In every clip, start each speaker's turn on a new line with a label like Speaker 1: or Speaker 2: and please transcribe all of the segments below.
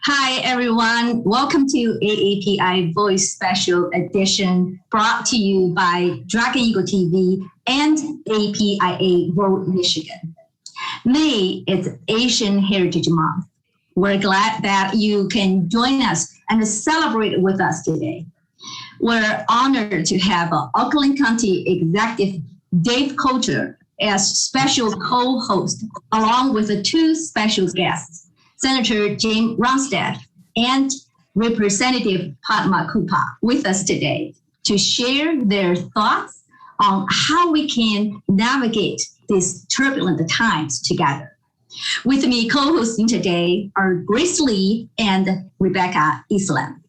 Speaker 1: Hi, everyone. Welcome to AAPI Voice Special Edition, brought to you by Dragon Eagle TV and APIA Vote Michigan. May is Asian Heritage Month. We're glad that you can join us and celebrate with us today. We're honored to have Oakland County Executive Dave Coulter as special co-host, along with the two special guests, Senator Jim Ronstadt and Representative Padma Kupa, with us today to share their thoughts on how we can navigate these turbulent times together. With me co-hosting today are Grace Lee and Rebecca Islam.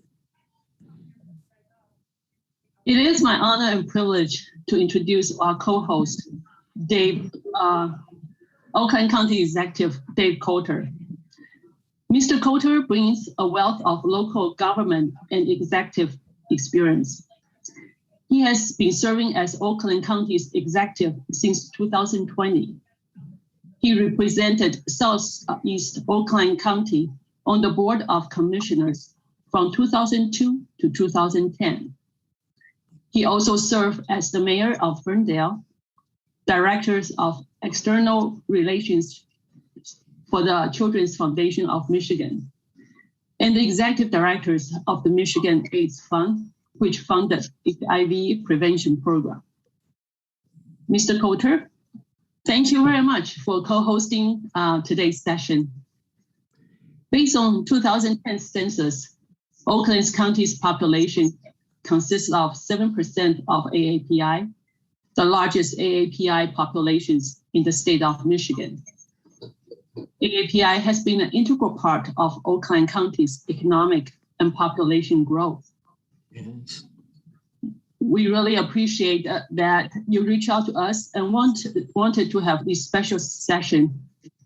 Speaker 2: It is my honor and privilege to introduce our co-host, Oakland County Executive Dave Coulter. Mr. Coulter brings a wealth of local government and executive experience. He has been serving as Oakland County's executive since 2020. He represented Southeast Oakland County on the Board of Commissioners from 2002 to 2010. He also served as the mayor of Ferndale, directors of external relations for the Children's Foundation of Michigan, and the executive directors of the Michigan AIDS Fund, which funded the HIV prevention program. Mr. Coulter, thank you very much for co-hosting today's session. Based on 2010 census, Oakland County's population consists of 7% of AAPI, the largest AAPI populations in the state of Michigan. AAPI has been an integral part of Oakland County's economic and population growth.
Speaker 3: Yes.
Speaker 2: We really appreciate that you reached out to us and wanted to have this special session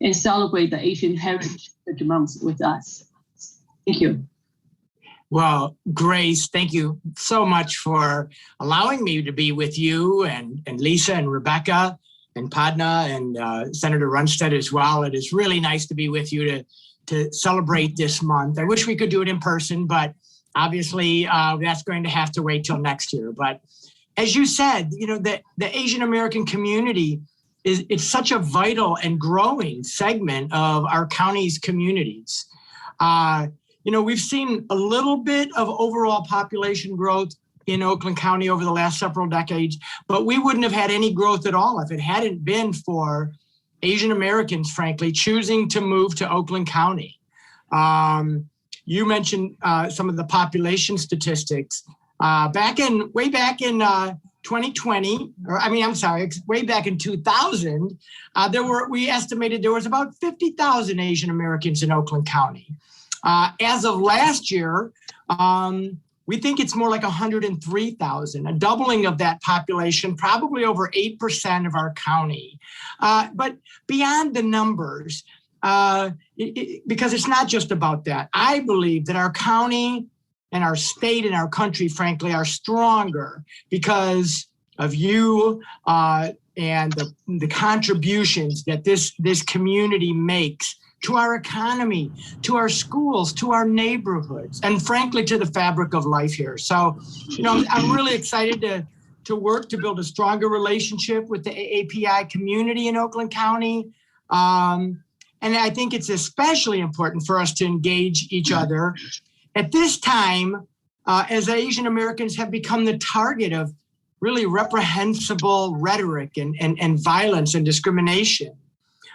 Speaker 2: and celebrate the Asian Heritage Month with us. Thank you.
Speaker 3: Well, Grace, thank you so much for allowing me to be with you and Lisa and Rebecca and Padma and Senator Ronstadt as well. It is really nice to be with you to celebrate this month. I wish we could do it in person, but obviously that's going to have to wait till next year. But as you said, you know, the Asian American community it's such a vital and growing segment of our county's communities. You know, we've seen a little bit of overall population growth in Oakland County over the last several decades, but we wouldn't have had any growth at all if it hadn't been for Asian Americans, frankly, choosing to move to Oakland County. You mentioned some of the population statistics. Way back in 2020, way back in 2000, we estimated there was about 50,000 Asian Americans in Oakland County. As of last year, we think it's more like 103,000, a doubling of that population, probably over 8% of our county. But beyond the numbers, because it's not just about that, I believe that our county and our state and our country, frankly, are stronger because of you and the contributions that this community makes to our economy, to our schools, to our neighborhoods, and frankly, to the fabric of life here. So, you know, I'm really excited to work to build a stronger relationship with the AAPI community in Oakland County. And I think it's especially important for us to engage each other at this time, as Asian Americans have become the target of really reprehensible rhetoric and violence and discrimination.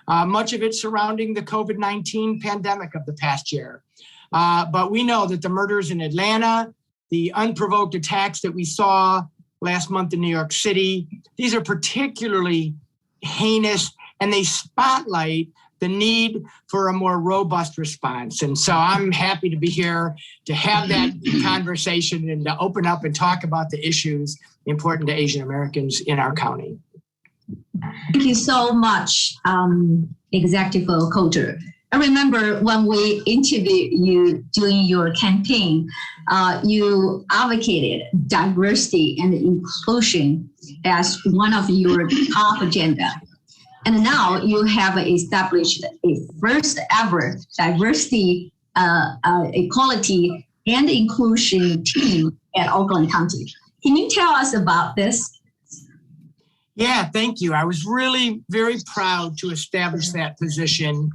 Speaker 3: Much of it surrounding the COVID-19 pandemic of the past year. But we know that the murders in Atlanta, the unprovoked attacks that we saw last month in New York City, these are particularly heinous, and they spotlight the need for a more robust response. And so I'm happy to be here to have that conversation and to open up and talk about the issues important to Asian Americans in our county.
Speaker 1: Thank you so much, Executive Coulter. I remember when we interviewed you during your campaign, you advocated diversity and inclusion as one of your top agenda. And now you have established a first ever diversity equality and inclusion team at Oakland County. Can you tell us about this?
Speaker 3: Yeah, thank you. I was really very proud to establish that position,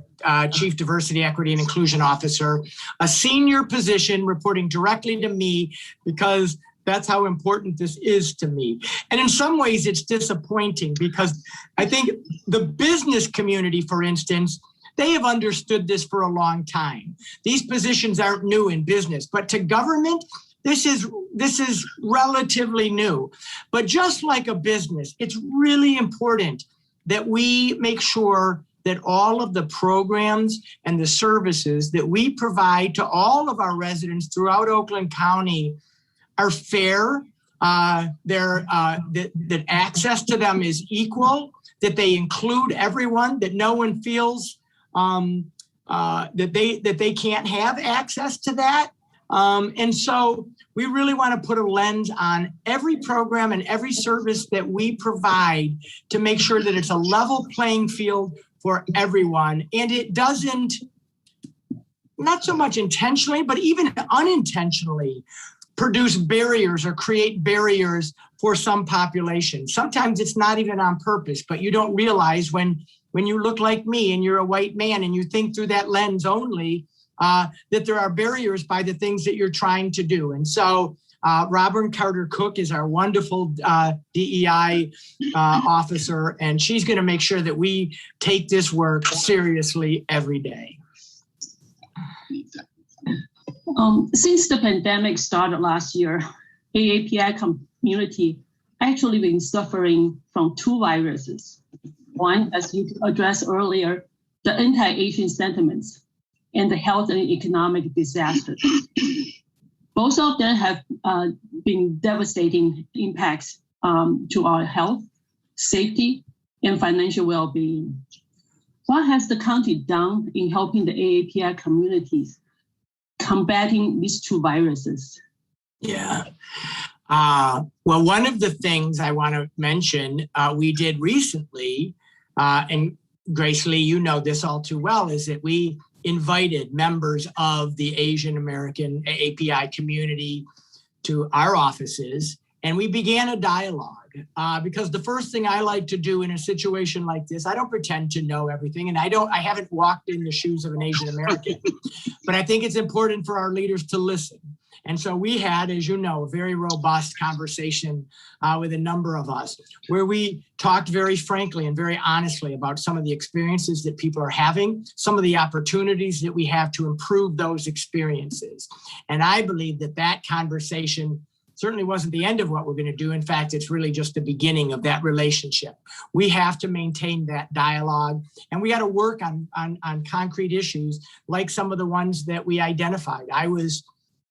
Speaker 3: Chief Diversity, Equity, and Inclusion Officer, a senior position reporting directly to me because that's how important this is to me. And in some ways, it's disappointing because I think the business community, for instance, they have understood this for a long time. These positions aren't new in business, but to government, this is relatively new. But just like a business, it's really important that we make sure that all of the programs and the services that we provide to all of our residents throughout Oakland County are fair, that access to them is equal, that they include everyone, that no one feels that they can't have access to that. And so we really want to put a lens on every program and every service that we provide to make sure that it's a level playing field for everyone. And it doesn't, not so much intentionally, but even unintentionally, produce barriers or create barriers for some populations. Sometimes it's not even on purpose, but you don't realize when you look like me and you're a white man and you think through that lens only, that there are barriers by the things that you're trying to do. And so Robin Carter Cook is our wonderful DEI officer, and she's going to make sure that we take this work seriously every day.
Speaker 2: Since the pandemic started last year, AAPI community actually been suffering from two viruses. One, as you addressed earlier, the anti-Asian sentiments and the health and economic disasters. Both of them have been devastating impacts to our health, safety, and financial well-being. What has the county done in helping the AAPI communities combating these two viruses?
Speaker 3: Yeah. Well, one of the things I want to mention we did recently, and Grace Lee, you know this all too well, is that we invited members of the Asian American API community to our offices, and we began a dialogue. Because the first thing I like to do in a situation like this, I don't pretend to know everything, and I haven't walked in the shoes of an Asian American, but I think it's important for our leaders to listen. And so we had, as you know, a very robust conversation with a number of us where we talked very frankly and very honestly about some of the experiences that people are having, some of the opportunities that we have to improve those experiences. And I believe that that conversation certainly wasn't the end of what we're going to do. In fact, it's really just the beginning of that relationship. We have to maintain that dialogue, and we got to work on concrete issues like some of the ones that we identified. I was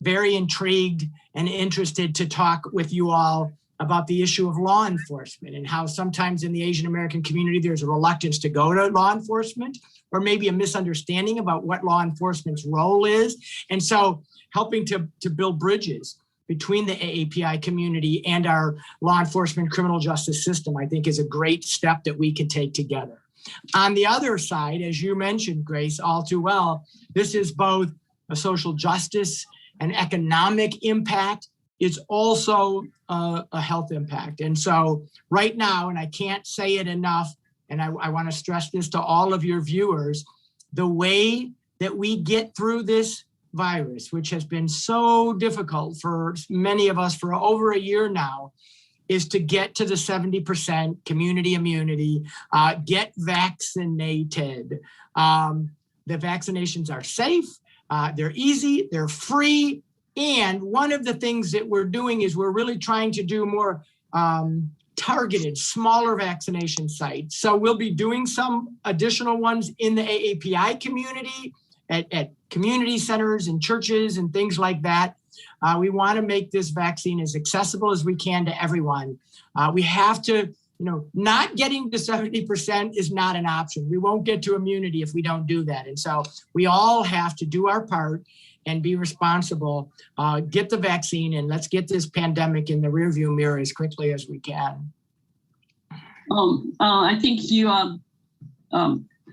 Speaker 3: very intrigued and interested to talk with you all about the issue of law enforcement and how sometimes in the Asian American community, there's a reluctance to go to law enforcement, or maybe a misunderstanding about what law enforcement's role is. And so helping to build bridges between the AAPI community and our law enforcement criminal justice system, I think is a great step that we can take together. On the other side, as you mentioned, Grace, all too well, this is both a social justice and economic impact. It's also a health impact. And so right now, and I can't say it enough, and I want to stress this to all of your viewers, the way that we get through this virus, which has been so difficult for many of us for over a year now, is to get to the 70% community immunity, get vaccinated. The vaccinations are safe, they're easy, they're free. And one of the things that we're doing is we're really trying to do more targeted, smaller vaccination sites. So we'll be doing some additional ones in the AAPI community, at community centers and churches and things like that. We want to make this vaccine as accessible as we can to everyone. We have to, not getting to 70% is not an option. We won't get to immunity if we don't do that. And so we all have to do our part and be responsible, get the vaccine, and let's get this pandemic in the rearview mirror as quickly as we can.
Speaker 2: I think you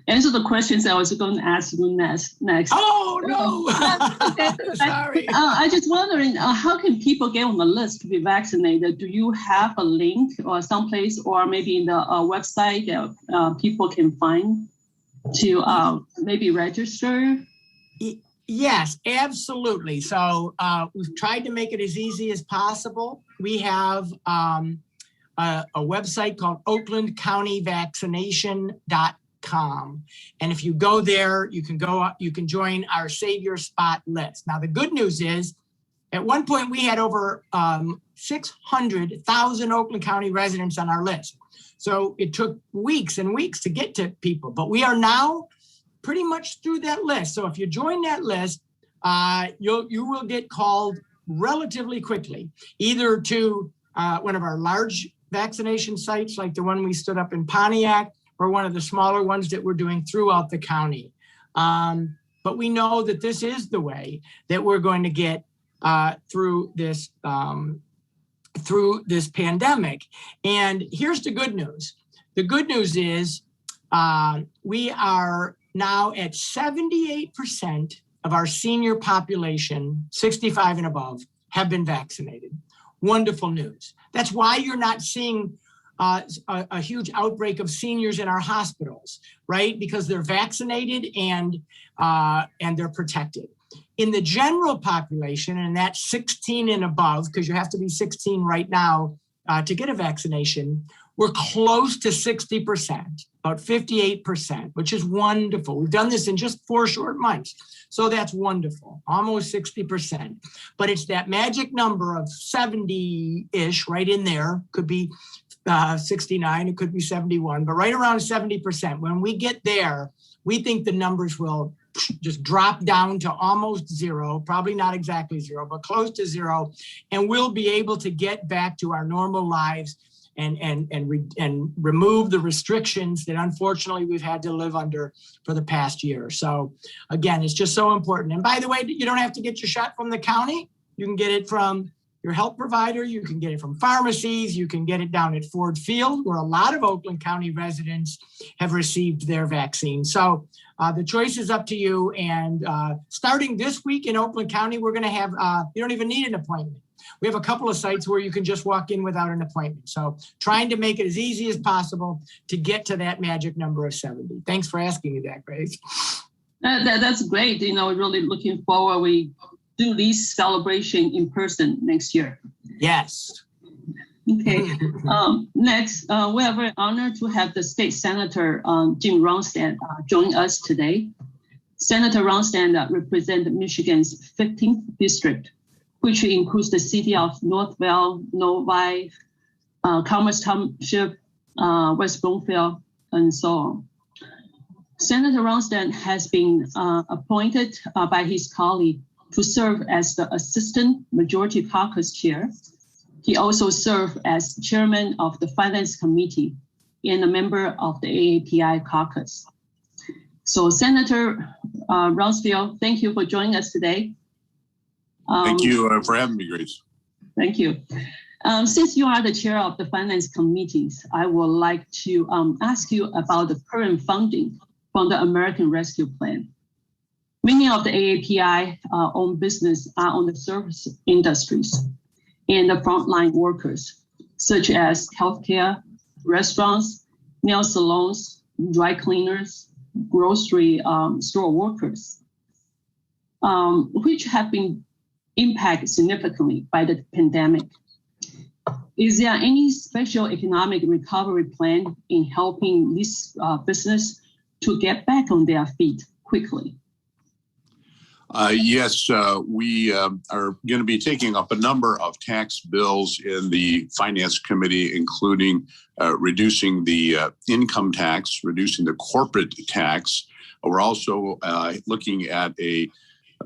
Speaker 2: answer the questions I was going to ask you next.
Speaker 3: Oh, no.
Speaker 2: Okay.
Speaker 3: Sorry.
Speaker 2: I just wondering, how can people get on the list to be vaccinated? Do you have a link or someplace, or maybe in the website that people can find to maybe register?
Speaker 3: Yes, absolutely. So we've tried to make it as easy as possible. We have a website called Oakland County Vaccination.com. And if you go there, you can join our Save Your Spot list. Now, the good news is, at one point we had over 600,000 Oakland County residents on our list. So it took weeks and weeks to get to people, but we are now pretty much through that list. So if you join that list, you will get called relatively quickly, either to one of our large vaccination sites, like the one we stood up in Pontiac, or one of the smaller ones that we're doing throughout the county. But we know that this is the way that we're going to get through this pandemic. And here's the good news. The good news is we are now at 78% of our senior population, 65 and above, have been vaccinated. Wonderful news. That's why you're not seeing a huge outbreak of seniors in our hospitals, right? Because they're vaccinated and they're protected. In the general population, and that's 16 and above, because you have to be 16 right now to get a vaccination, we're close to 60%, about 58%, which is wonderful. We've done this in just 4 short months. So that's wonderful, almost 60%. But it's that magic number of 70-ish right in there. Could be 69, it could be 71, but right around 70%. When we get there, we think the numbers will just drop down to almost zero, probably not exactly zero, but close to zero. And we'll be able to get back to our normal lives and remove the restrictions that unfortunately we've had to live under for the past year. So again, it's just so important. And by the way, you don't have to get your shot from the county. You can get it from your health provider. You can get it from pharmacies. You can get it down at Ford Field, where a lot of Oakland County residents have received their vaccine. So the choice is up to you. And starting this week in Oakland County, we're going to have, you don't even need an appointment. We have a couple of sites where you can just walk in without an appointment. So trying to make it as easy as possible to get to that magic number of 70. Thanks for asking me that, Grace.
Speaker 2: That's great. You know, really looking forward. We do this celebration in person next year.
Speaker 3: Yes.
Speaker 2: Okay. Next, we are very honored to have the State Senator Jim Ronstadt join us today. Senator Ronstadt represents Michigan's 15th district, which includes the city of Northville, Novi, Commerce Township, West Bloomfield, and so on. Senator Ronstadt has been appointed by his colleague to serve as the Assistant Majority Caucus Chair. He also served as Chairman of the Finance Committee and a member of the AAPI Caucus. So Senator Ronstadt, thank you for joining us today.
Speaker 4: Thank you for having me, Grace.
Speaker 2: Thank you. Since you are the chair of the finance committees, I would like to ask you about the current funding from the American Rescue Plan. Many of the AAPI owned business are on the service industries and the frontline workers, such as healthcare, restaurants, nail salons, dry cleaners, grocery store workers, which have been impacted significantly by the pandemic. Is there any special economic recovery plan in helping this business to get back on their feet quickly?
Speaker 4: Yes, we are going to be taking up a number of tax bills in the Finance Committee, including reducing the income tax, reducing the corporate tax. We're also looking at a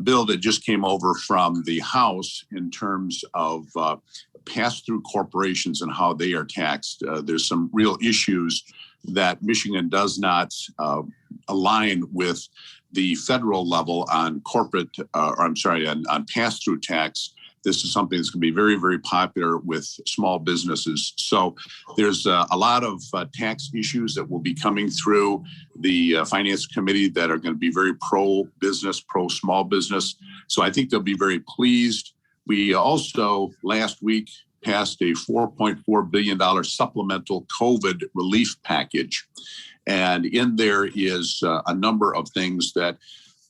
Speaker 4: bill that just came over from the House in terms of pass-through corporations and how they are taxed. There's some real issues that Michigan does not align with the federal level on corporate, on pass-through tax this is something that's going to be very, very popular with small businesses. So there's a lot of tax issues that will be coming through the Finance Committee that are going to be very pro-business, pro-small business. So I think they'll be very pleased. We also, last week, passed a $4.4 billion supplemental COVID relief package. And in there is a number of things that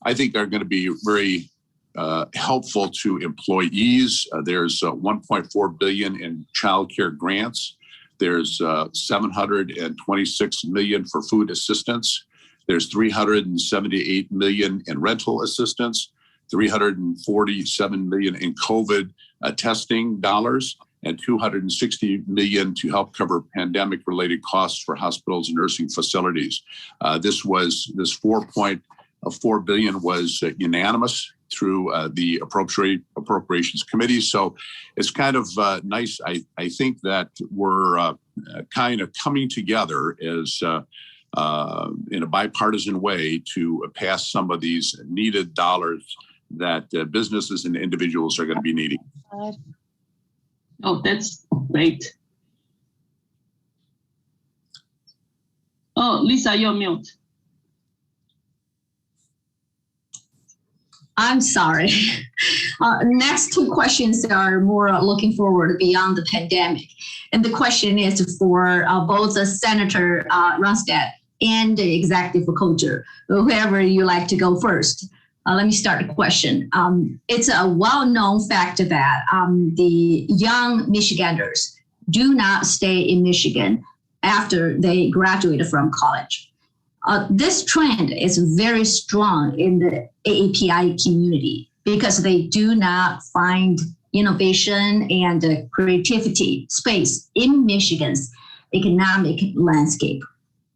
Speaker 4: I think are going to be very helpful to employees. There's $1.4 billion in child care grants. There's $726 million for food assistance. There's $378 million in rental assistance, $347 million in COVID testing dollars, and $260 million to help cover pandemic-related costs for hospitals and nursing facilities. This $4.4 billion was unanimous through the Appropriations Committee. So it's kind of nice. I think that we're kind of coming together as in a bipartisan way to pass some of these needed dollars that businesses and individuals are going to be needing.
Speaker 2: Oh, that's great. Oh, Lisa, you're mute.
Speaker 1: I'm sorry. Next two questions are more looking forward beyond the pandemic. And the question is for both Senator Ronstadt and the Executive Coulter, whoever you like to go first. Let me start the question. It's a well-known fact that the young Michiganders do not stay in Michigan after they graduate from college. This trend is very strong in the AAPI community because they do not find innovation and creativity space in Michigan's economic landscape.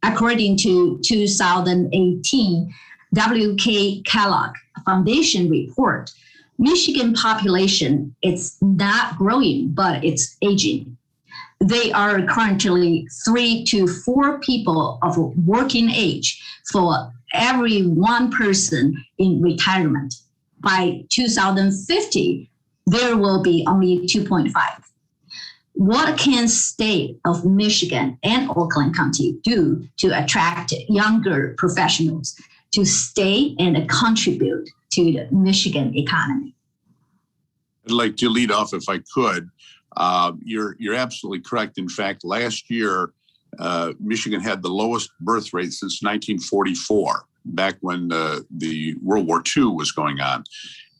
Speaker 1: According to 2018 W.K. Kellogg Foundation report, Michigan population is not growing, but it's aging. They are currently 3 to 4 people of working age for every one person in retirement. By 2050, there will be only 2.5. What can state of Michigan and Oakland County do to attract younger professionals to stay and contribute to the Michigan economy?
Speaker 4: I'd like to lead off if I could. You're absolutely correct. In fact, last year, Michigan had the lowest birth rate since 1944, back when the World War II was going on.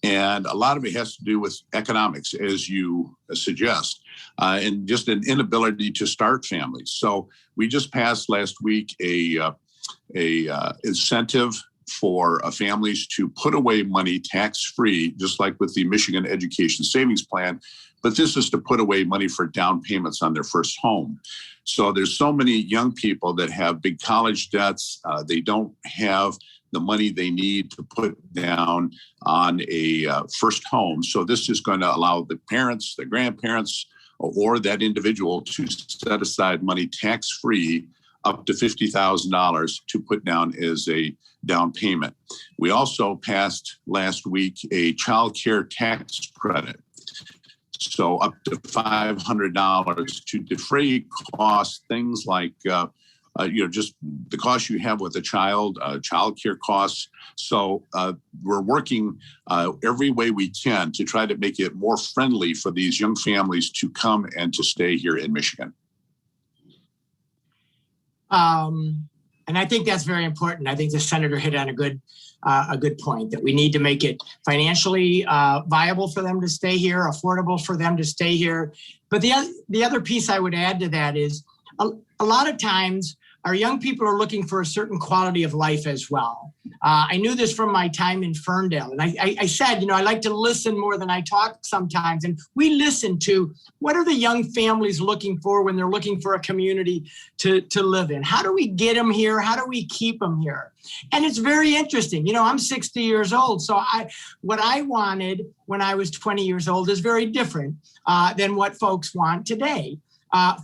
Speaker 4: And a lot of it has to do with economics, as you suggest, and just an inability to start families. So we just passed last week a incentive for families to put away money tax-free, just like with the Michigan Education Savings Plan. But this is to put away money for down payments on their first home. So there's so many young people that have big college debts. They don't have the money they need to put down on a first home. So this is going to allow the parents, the grandparents, or that individual to set aside money tax-free up to $50,000 to put down as a down payment. We also passed last week a child care tax credit. So up to $500 to defray costs, things like just the cost you have with a child, child care costs. So we're working every way we can to try to make it more friendly for these young families to come and to stay here in Michigan.
Speaker 3: And I think that's very important. I think the senator hit on a good point, that we need to make it financially viable for them to stay here, affordable for them to stay here. But the other piece I would add to that is a lot of times our young people are looking for a certain quality of life as well. I knew this from my time in Ferndale. And I said, I like to listen more than I talk sometimes. And we listen to what are the young families looking for when they're looking for a community to live in? How do we get them here? How do we keep them here? And it's very interesting. I'm 60 years old. So what I wanted when I was 20 years old is very different than what folks want today.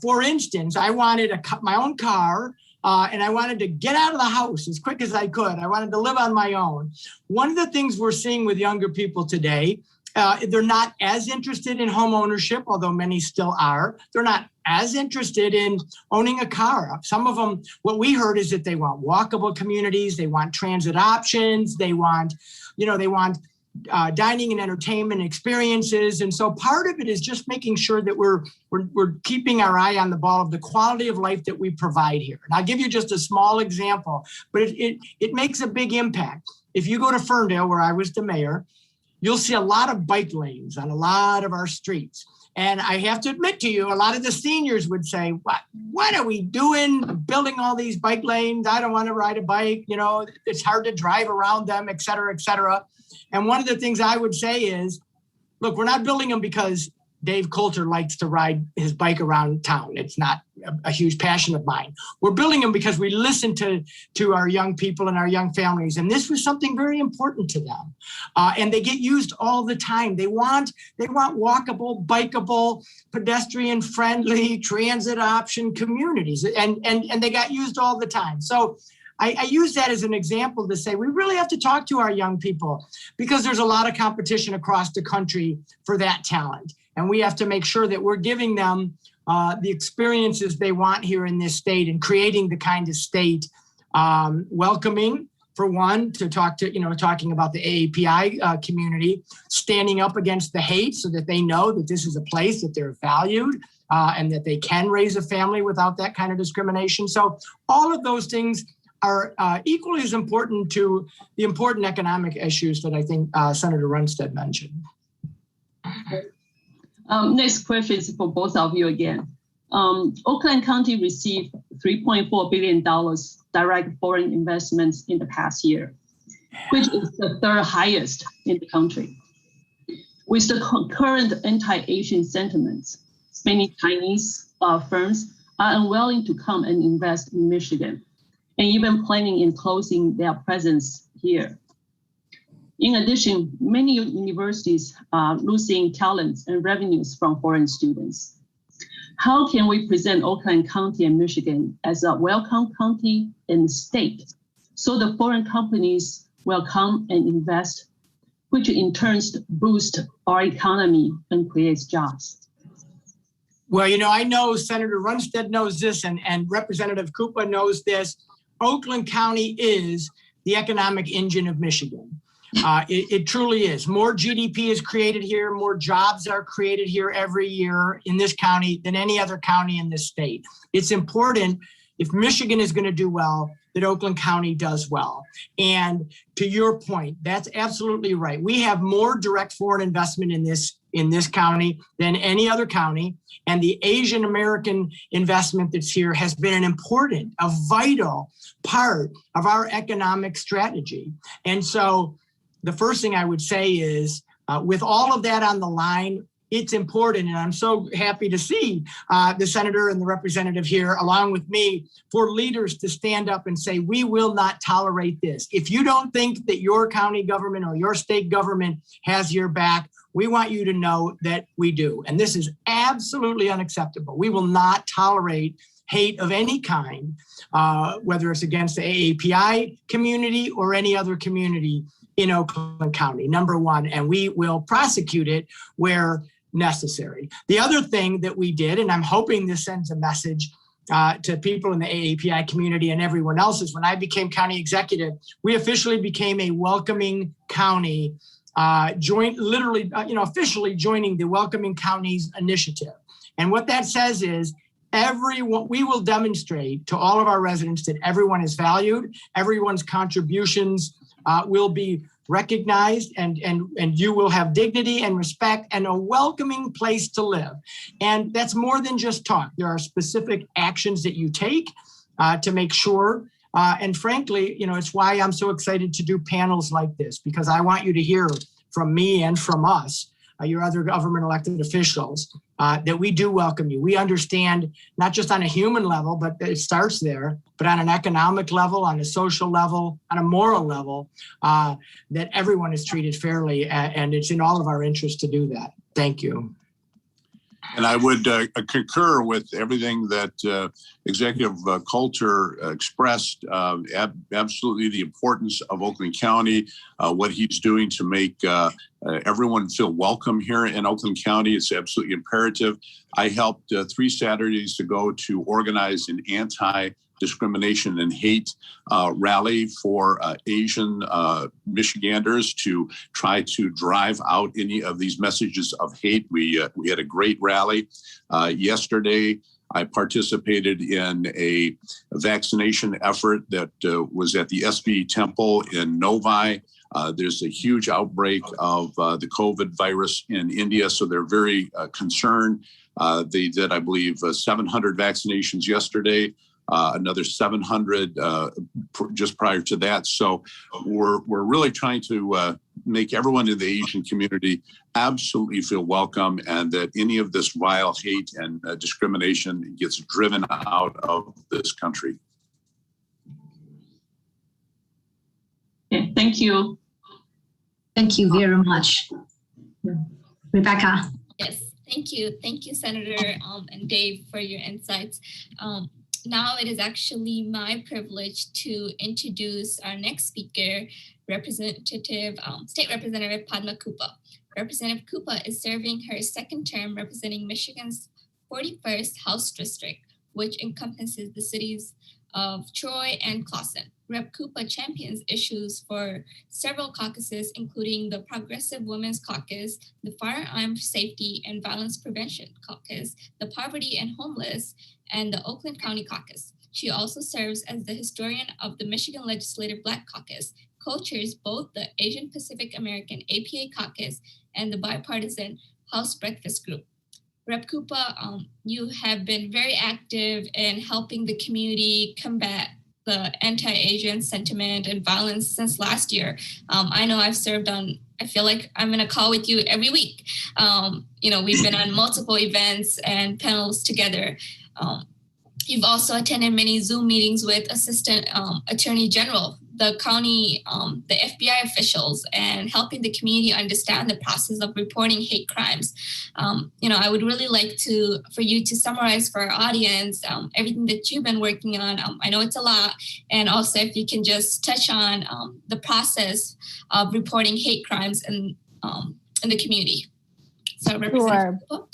Speaker 3: For instance, I wanted my own car. And I wanted to get out of the house as quick as I could. I wanted to live on my own. One of the things we're seeing with younger people today, They're not as interested in home ownership, although many still are. They're not as interested in owning a car. Some of them, what we heard is that they want walkable communities, they want transit options, they want dining and entertainment experiences. And so part of it is just making sure that we're keeping our eye on the ball of the quality of life that we provide here. And I'll give you just a small example, but it makes a big impact. If you go to Ferndale, where I was the mayor, you'll see a lot of bike lanes on a lot of our streets. And I have to admit to you, a lot of the seniors would say, what are we doing building all these bike lanes? I don't want to ride a bike. It's hard to drive around them, et cetera, et cetera. And one of the things I would say is, look, we're not building them because Dave Coulter likes to ride his bike around town. It's not a huge passion of mine. We're building them because we listen to our young people and our young families. And this was something very important to them. And they get used all the time. They want walkable, bikeable, pedestrian-friendly, transit option communities. And they got used all the time. So I use that as an example to say we really have to talk to our young people because there's a lot of competition across the country for that talent. And we have to make sure that we're giving them the experiences they want here in this state and creating the kind of state welcoming, for one, to talking about the AAPI community, standing up against the hate so that they know that this is a place that they're valued and that they can raise a family without that kind of discrimination. So all of those things are equally as important to the important economic issues that I think Senator Runstead mentioned.
Speaker 2: Next question is for both of you again. Oakland County received $3.4 billion direct foreign investments in the past year, which is the third highest in the country. With the current anti-Asian sentiments, many Chinese firms are unwilling to come and invest in Michigan, and even planning in closing their presence here. In addition, many universities are losing talents and revenues from foreign students. How can we present Oakland County and Michigan as a welcome county and state so the foreign companies will come and invest, which in turn boosts our economy and creates jobs?
Speaker 3: Well, I know Senator Runstead knows this and Representative Koopa knows this. Oakland County is the economic engine of Michigan. It truly is. More GDP is created here, more jobs are created here every year in this county than any other county in this state. It's important, if Michigan is going to do well, that Oakland County does well. And to your point, that's absolutely right. We have more direct foreign investment in this county than any other county. And the Asian American investment that's here has been an important, a vital part of our economic strategy. And so the first thing I would say is, with all of that on the line, it's important, and I'm so happy to see the senator and the representative here, along with me, for leaders to stand up and say, we will not tolerate this. If you don't think that your county government or your state government has your back, we want you to know that we do. And this is absolutely unacceptable. We will not tolerate hate of any kind, whether it's against the AAPI community or any other community in Oakland County, number one, and we will prosecute it where necessary. The other thing that we did, and I'm hoping this sends a message to people in the AAPI community and everyone else, is when I became county executive, we officially became a welcoming county, officially joining the Welcoming Counties Initiative. And what that says is, we will demonstrate to all of our residents that everyone is valued, everyone's contributions will be recognized, and you will have dignity and respect and a welcoming place to live. And that's more than just talk. There are specific actions that you take to make sure. And frankly, it's why I'm so excited to do panels like this, because I want you to hear from me and from us, your other government elected officials, that we do welcome you. We understand, not just on a human level, but it starts there, but on an economic level, on a social level, on a moral level, that everyone is treated fairly, and it's in all of our interest to do that. Thank you.
Speaker 4: And I would concur with everything that Executive Coulter expressed. Absolutely the importance of Oakland County, what he's doing to make everyone feel welcome here in Oakland County. It's absolutely imperative. I helped 3 Saturdays ago to organize an anti-discrimination and hate rally for Asian Michiganders to try to drive out any of these messages of hate. We had a great rally. Yesterday, I participated in a vaccination effort that was at the SB Temple in Novi. There's a huge outbreak of the COVID virus in India, so they're very concerned. They did, I believe, 700 vaccinations yesterday. Another 700 just prior to that. So we're really trying to make everyone in the Asian community absolutely feel welcome, and that any of this vile hate and discrimination gets driven out of this country.
Speaker 2: Okay, thank you.
Speaker 1: Thank you very much. Rebecca.
Speaker 5: Yes, thank you. Thank you, Senator and Dave, for your insights. Now it is actually my privilege to introduce our next speaker, State Representative Padma Kupa. Representative Kupa is serving her 2nd term representing Michigan's 41st House District, which encompasses the cities of Troy and Clawson. Rep. Kupa champions issues for several caucuses, including the Progressive Women's Caucus, the Firearms Safety and Violence Prevention Caucus, the Poverty and Homeless, and the Oakland County Caucus. She also serves as the historian of the Michigan Legislative Black Caucus, co-chairs both the Asian Pacific American APA Caucus and the bipartisan House Breakfast Group. Rep. Kupa, you have been very active in helping the community combat the anti-Asian sentiment and violence since last year. I know I've served on, I feel like I'm in a call with you every week. We've been on multiple events and panels together. You've also attended many Zoom meetings with Assistant Attorney General, the county, the FBI officials, and helping the community understand the process of reporting hate crimes. I would really like for you to summarize for our audience everything that you've been working on. I know it's a lot, and also if you can just touch on the process of reporting hate crimes in the community. So, Representative Kupa.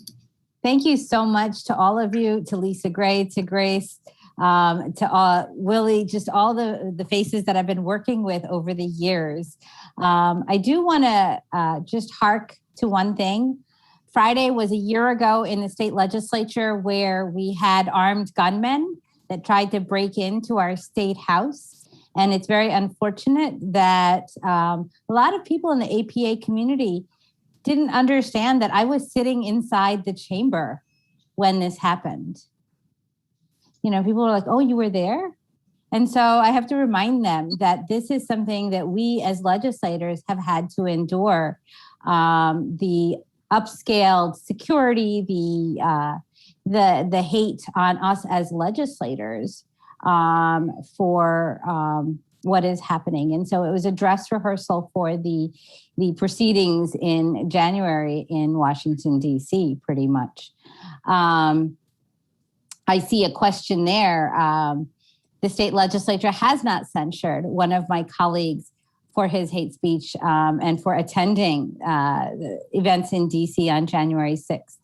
Speaker 6: Thank you so much to all of you, to Lisa Gray, to Grace, to Willie, just all the faces that I've been working with over the years. I do want to just hark to one thing. Friday was a year ago in the state legislature where we had armed gunmen that tried to break into our state house. And it's very unfortunate that a lot of people in the APA community didn't understand that I was sitting inside the chamber when this happened. People were like, oh, you were there? And so I have to remind them that this is something that we as legislators have had to endure. The upscaled security, the hate on us as legislators for what is happening. And so it was a dress rehearsal for the proceedings in January in Washington, D.C., pretty much. I see a question there. The state legislature has not censured one of my colleagues for his hate speech and for attending the events in D.C. on January 6th.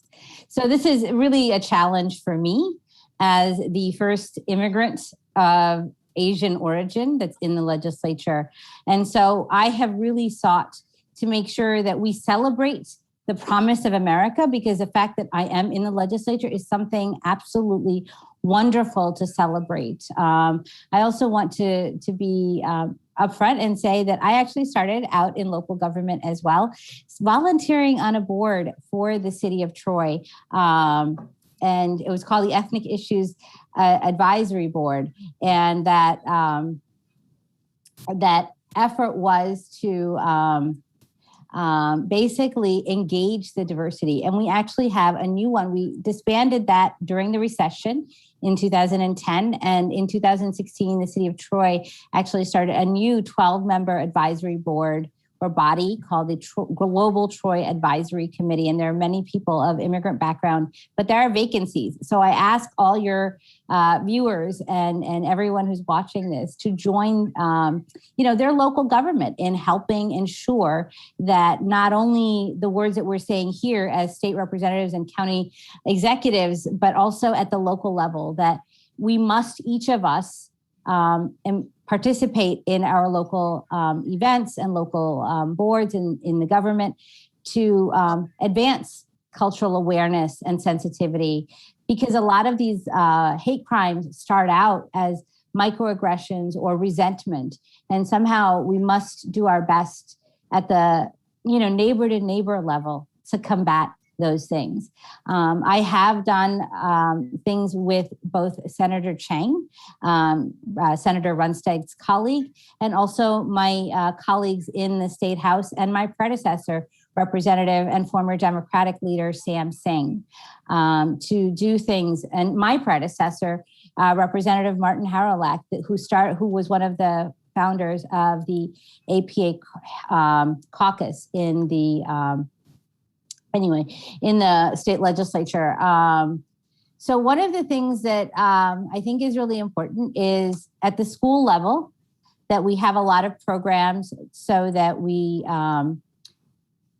Speaker 6: So this is really a challenge for me as the first immigrant of Asian origin that's in the legislature. And so I have really sought to make sure that we celebrate the promise of America, because the fact that I am in the legislature is something absolutely wonderful to celebrate. I also want to be upfront and say that I actually started out in local government as well, volunteering on a board for the city of Troy. And it was called the Ethnic Issues Advisory Board. And that effort was to basically engage the diversity. And we actually have a new one. We disbanded that during the recession in 2010. And in 2016, the city of Troy actually started a new 12-member advisory board or body called the Global Troy Advisory Committee. And there are many people of immigrant background, but there are vacancies. So I ask all your viewers and everyone who's watching this to join their local government in helping ensure that not only the words that we're saying here as state representatives and county executives, but also at the local level, that we must, each of us, participate in our local events and local boards in the government to advance cultural awareness and sensitivity, because a lot of these hate crimes start out as microaggressions or resentment, and somehow we must do our best at the neighbor to neighbor level to combat those things. I have done things with both Senator Chang, Senator Runsted's colleague, and also my colleagues in the State House, and my predecessor, Representative and former Democratic leader Sam Singh, to do things. And my predecessor, Representative Martin Harrelak, who was one of the founders of the APA caucus in the in the state legislature. So one of the things that I think is really important is at the school level that we have a lot of programs so that we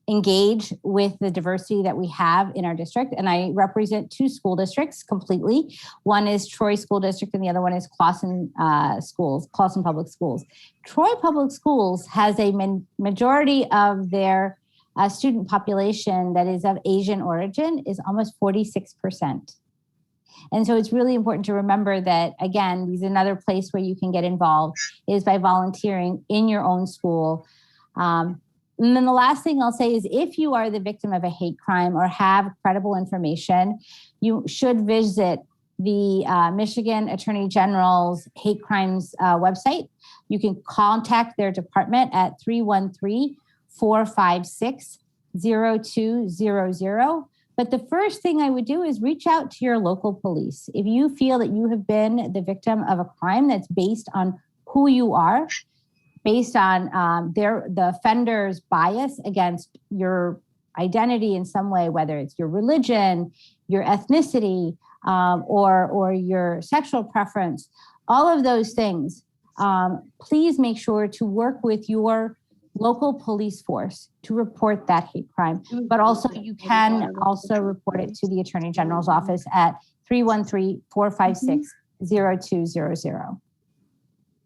Speaker 6: engage with the diversity that we have in our district. And I represent two school districts completely. One is Troy School District and the other one is Clawson Public Schools. Troy Public Schools has a majority of their student population that is of Asian origin is almost 46%. And so it's really important to remember that, again, this is another place where you can get involved is by volunteering in your own school. And then the last thing I'll say is if you are the victim of a hate crime or have credible information, you should visit the Michigan Attorney General's hate crimes website. You can contact their department at 313-456-0200. But the first thing I would do is reach out to your local police. If you feel that you have been the victim of a crime that's based on who you are, based on the offender's bias against your identity in some way, whether it's your religion, your ethnicity, or your sexual preference, all of those things, please make sure to work with your local police force to report that hate crime. But also you can also report it to the Attorney General's office at 313-456-0200.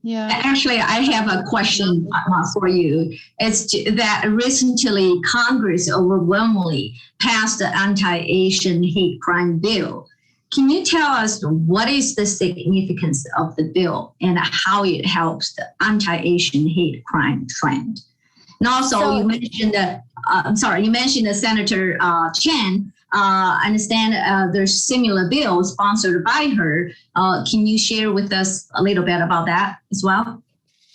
Speaker 1: Yeah. Actually, I have a question for you. It's that recently Congress overwhelmingly passed the anti-Asian hate crime bill. Can you tell us what is the significance of the bill and how it helps the anti-Asian hate crime trend? And also, you mentioned the Senator Chen. I understand there's similar bill sponsored by her. Can you share with us a little bit about that as well?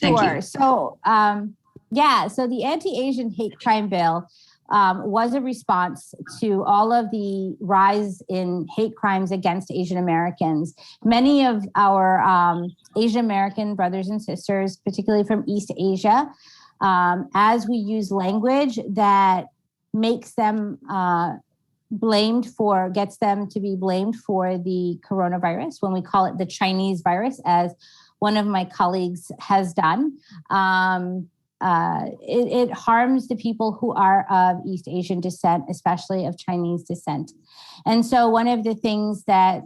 Speaker 1: Thank you.
Speaker 6: So, so the anti-Asian hate crime bill was a response to all of the rise in hate crimes against Asian Americans. Many of our Asian American brothers and sisters, particularly from East Asia, as we use language that makes them gets them to be blamed for the coronavirus when we call it the Chinese virus, as one of my colleagues has done. It harms the people who are of East Asian descent, especially of Chinese descent. And so one of the things that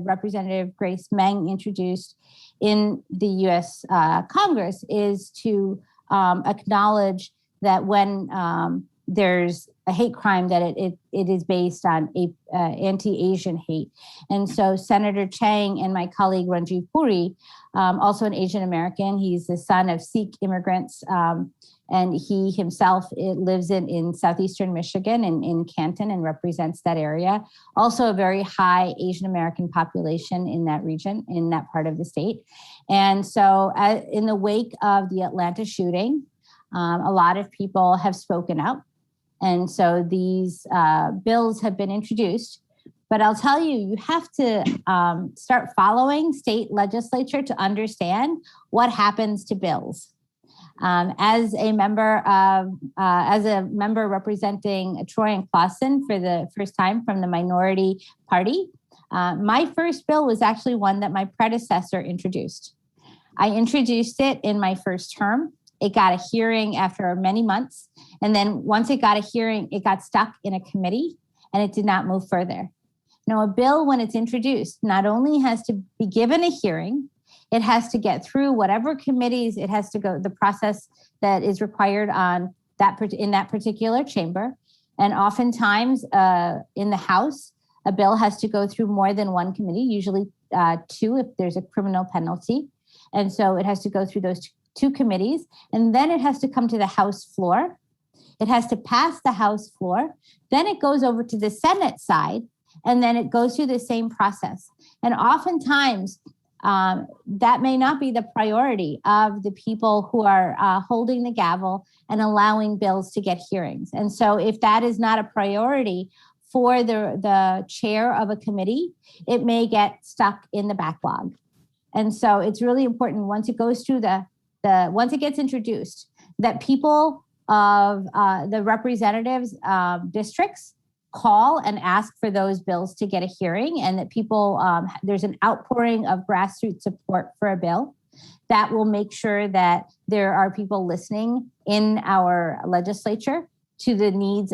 Speaker 6: Representative Grace Meng introduced in the U.S. Congress is to acknowledge that when there's a hate crime, that it is based on anti-Asian hate. And so Senator Chang and my colleague Ranjiv Puri, also an Asian American, he's the son of Sikh immigrants, and he himself lives in southeastern Michigan in Canton and represents that area. Also a very high Asian American population in that region, in that part of the state. And so in the wake of the Atlanta shooting, a lot of people have spoken up. And so these bills have been introduced. But I'll tell you, you have to start following state legislature to understand what happens to bills. As a member representing Troy and Clausen for the first time from the minority party, my first bill was actually one that my predecessor introduced. I introduced it in my first term. It got a hearing after many months. And then once it got a hearing, it got stuck in a committee and it did not move further. Now, a bill, when it's introduced, not only has to be given a hearing, it has to get through whatever committees it has to go, the process that is required on that in that particular chamber. And oftentimes in the House, a bill has to go through more than one committee, usually two if there's a criminal penalty. And so it has to go through those two committees, and then it has to come to the House floor. It has to pass the House floor. Then it goes over to the Senate side, and then it goes through the same process. And oftentimes, that may not be the priority of the people who are holding the gavel and allowing bills to get hearings. And so if that is not a priority for the chair of a committee, it may get stuck in the backlog. And so it's really important once it goes through once it gets introduced, that people of the representatives districts call and ask for those bills to get a hearing, and that people, there's an outpouring of grassroots support for a bill that will make sure that there are people listening in our legislature to the needs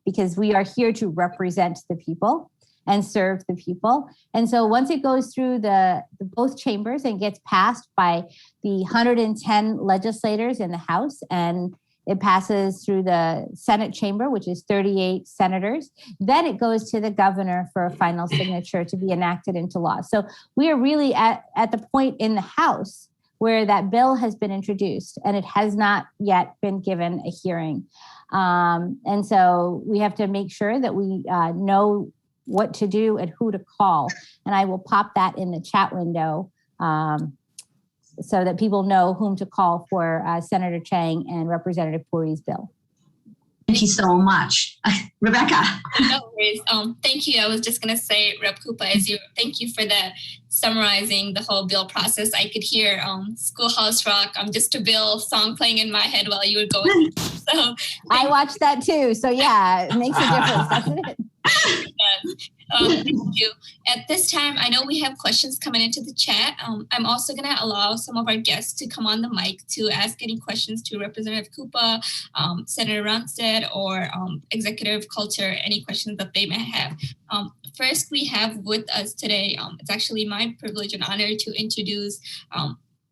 Speaker 6: because we are here to represent the people and serve the people. And so once it goes through the both chambers and gets passed by the 110 legislators in the House, and it passes through the Senate chamber, which is 38 senators, then it goes to the governor for a final signature to be enacted into law. So we are really at the point in the House where that bill has been introduced and it has not yet been given a hearing. And so we have to make sure that we know what to do and who to call. And I will pop that in the chat window so that people know whom to call for Senator Chang and Representative Puri's bill.
Speaker 1: Thank you so much. Rebecca.
Speaker 5: No worries. Thank you. I was just going to say, Rep. Cooper, thank you for summarizing the whole bill process. I could hear Schoolhouse Rock, Just a Bill song playing in my head while you were going. So
Speaker 6: I watched that too. So yeah, it makes a difference, doesn't it?
Speaker 5: Thank you. At this time, I know we have questions coming into the chat. I'm also going to allow some of our guests to come on the mic to ask any questions to Representative Cooper, Senator Ronstadt, or Executive Coulter, any questions that they may have. First, we have with us today, it's actually my privilege and honor to introduce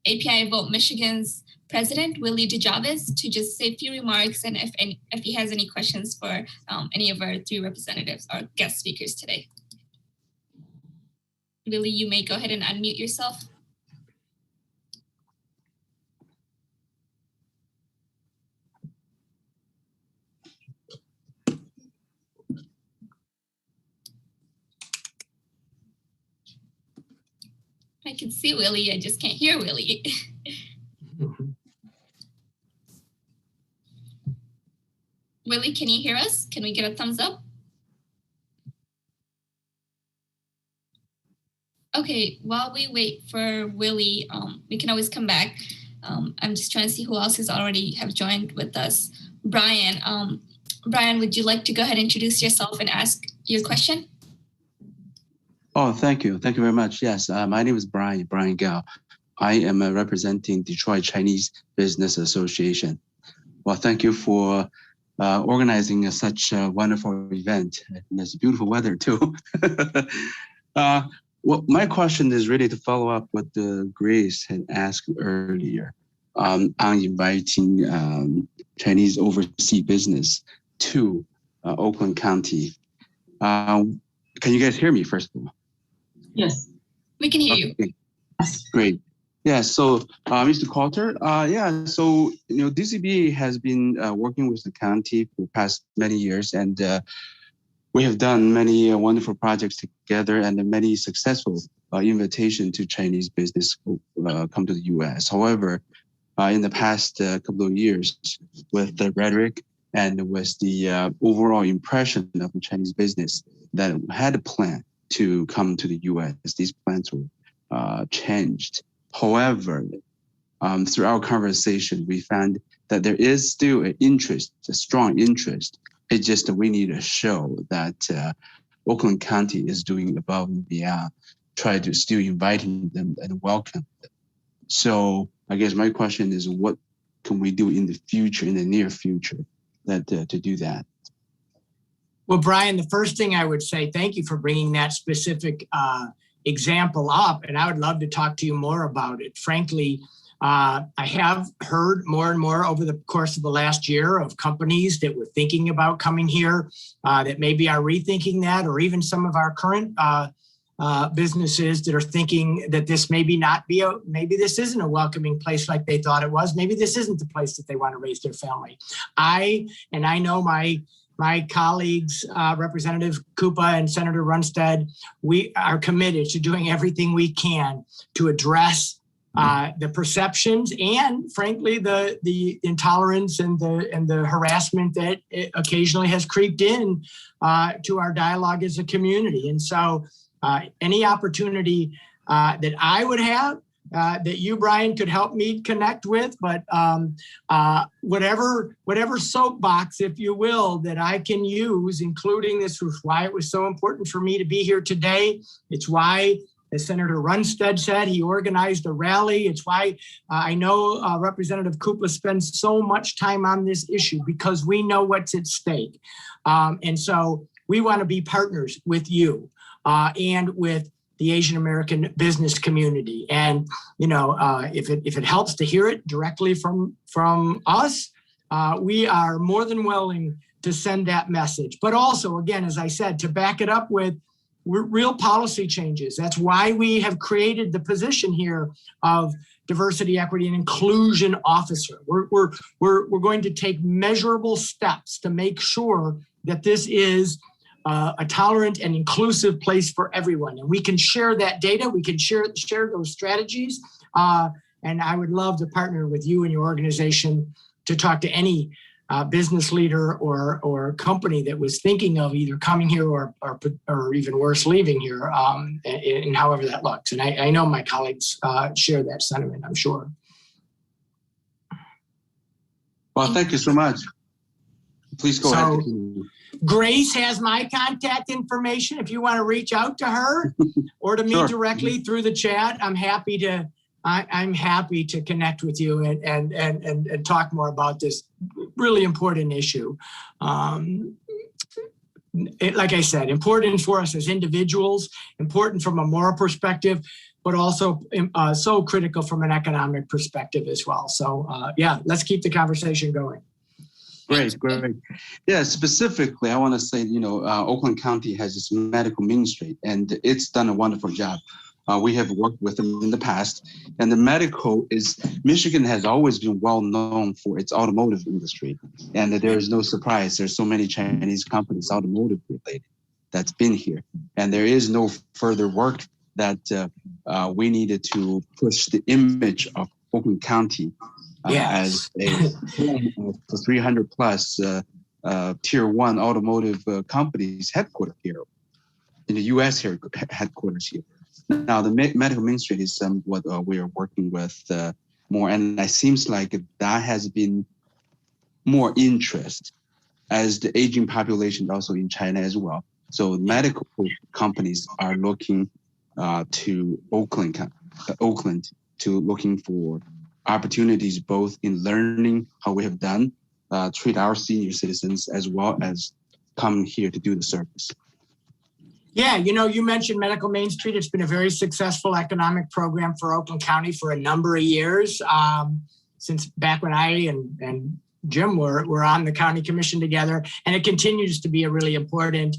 Speaker 5: APIA Vote Michigan's President Willie DeJavis to just say a few remarks, and if he has any questions for any of our three representatives or guest speakers today. Willie, you may go ahead and unmute yourself. I can see Willie, I just can't hear Willie. Willie, can you hear us? Can we get a thumbs up? Okay, while we wait for Willie, we can always come back. I'm just trying to see who else has already have joined with us. Brian, Brian, would you like to go ahead and introduce yourself and ask your question?
Speaker 7: Oh, thank you. Thank you very much. Yes, my name is Brian Gao. I am representing Detroit Chinese Business Association. Well, thank you for organizing such a wonderful event. And it's beautiful weather too. Well, my question is really to follow up what Grace had asked earlier on inviting Chinese overseas business to Oakland County. Can you guys hear me first of all?
Speaker 2: Yes.
Speaker 5: We can hear you.
Speaker 7: Great. Yeah, so Mr. Coulter, so DCB has been working with the county for the past many years, and we have done many wonderful projects together and many successful invitation to Chinese business come to the U.S. However, in the past couple of years, with the rhetoric and with the overall impression of the Chinese business that had a plan to come to the U.S., these plans were changed. However, through our conversation, we found that there is still an interest, a strong interest. It's just that we need to show that Oakland County is doing above and beyond, try to still inviting them and welcome them. So I guess my question is, what can we do in the future, in the near future, that to do that?
Speaker 3: Well, Brian, the first thing I would say, thank you for bringing that specific example up, and I would love to talk to you more about it. Frankly, I have heard more and more over the course of the last year of companies that were thinking about coming here that maybe are rethinking that, or even some of our current businesses that are thinking that this maybe this isn't a welcoming place like they thought it was. Maybe this isn't the place that they want to raise their family. I know my colleagues, Representative Koopa and Senator Runstead, we are committed to doing everything we can to address the perceptions and, frankly, the intolerance and the harassment that occasionally has creeped in to our dialogue as a community. And so any opportunity that I would have that you, Brian, could help me connect with, but whatever soapbox, if you will, that I can use, including this was why it was so important for me to be here today. It's why, as Senator Runstead said, he organized a rally. It's why I know Representative Koopa spends so much time on this issue, because we know what's at stake. And so we want to be partners with you and with the Asian American business community. And, if it helps to hear it directly from us, we are more than willing to send that message. But also, again, as I said, to back it up with real policy changes. That's why we have created the position here of diversity, equity, and inclusion officer. We're going to take measurable steps to make sure that this is a tolerant and inclusive place for everyone. And we can share that data. We can share those strategies. And I would love to partner with you and your organization to talk to any business leader or company that was thinking of either coming here or even worse, leaving here, in however that looks. And I know my colleagues share that sentiment, I'm sure.
Speaker 7: Well, thank you so much. Please go ahead.
Speaker 3: Grace has my contact information if you want to reach out to her or to me directly through the chat. I'm happy to connect with you and talk more about this really important issue. Like I said, important for us as individuals, important from a moral perspective, but also so critical from an economic perspective as well. So let's keep the conversation going.
Speaker 7: Great. Yeah, specifically, I want to say, Oakland County has its medical ministry, and it's done a wonderful job. We have worked with them in the past, and the Michigan has always been well known for its automotive industry, and there is no surprise. There's so many Chinese companies, automotive related, that's been here, and there is no further work that we needed to push the image of Oakland County as a 300 plus tier one automotive companies headquartered here in the U.S. headquarters here. Now, the medical ministry is what we are working with more, and it seems like that has been more interest as the aging population also in China as well. So medical companies are looking to Oakland to looking for opportunities both in learning how we have done, treat our senior citizens, as well as come here to do the service.
Speaker 3: Yeah, you mentioned Medical Main Street. It's been a very successful economic program for Oakland County for a number of years, since back when I and Jim were on the county commission together, and it continues to be a really important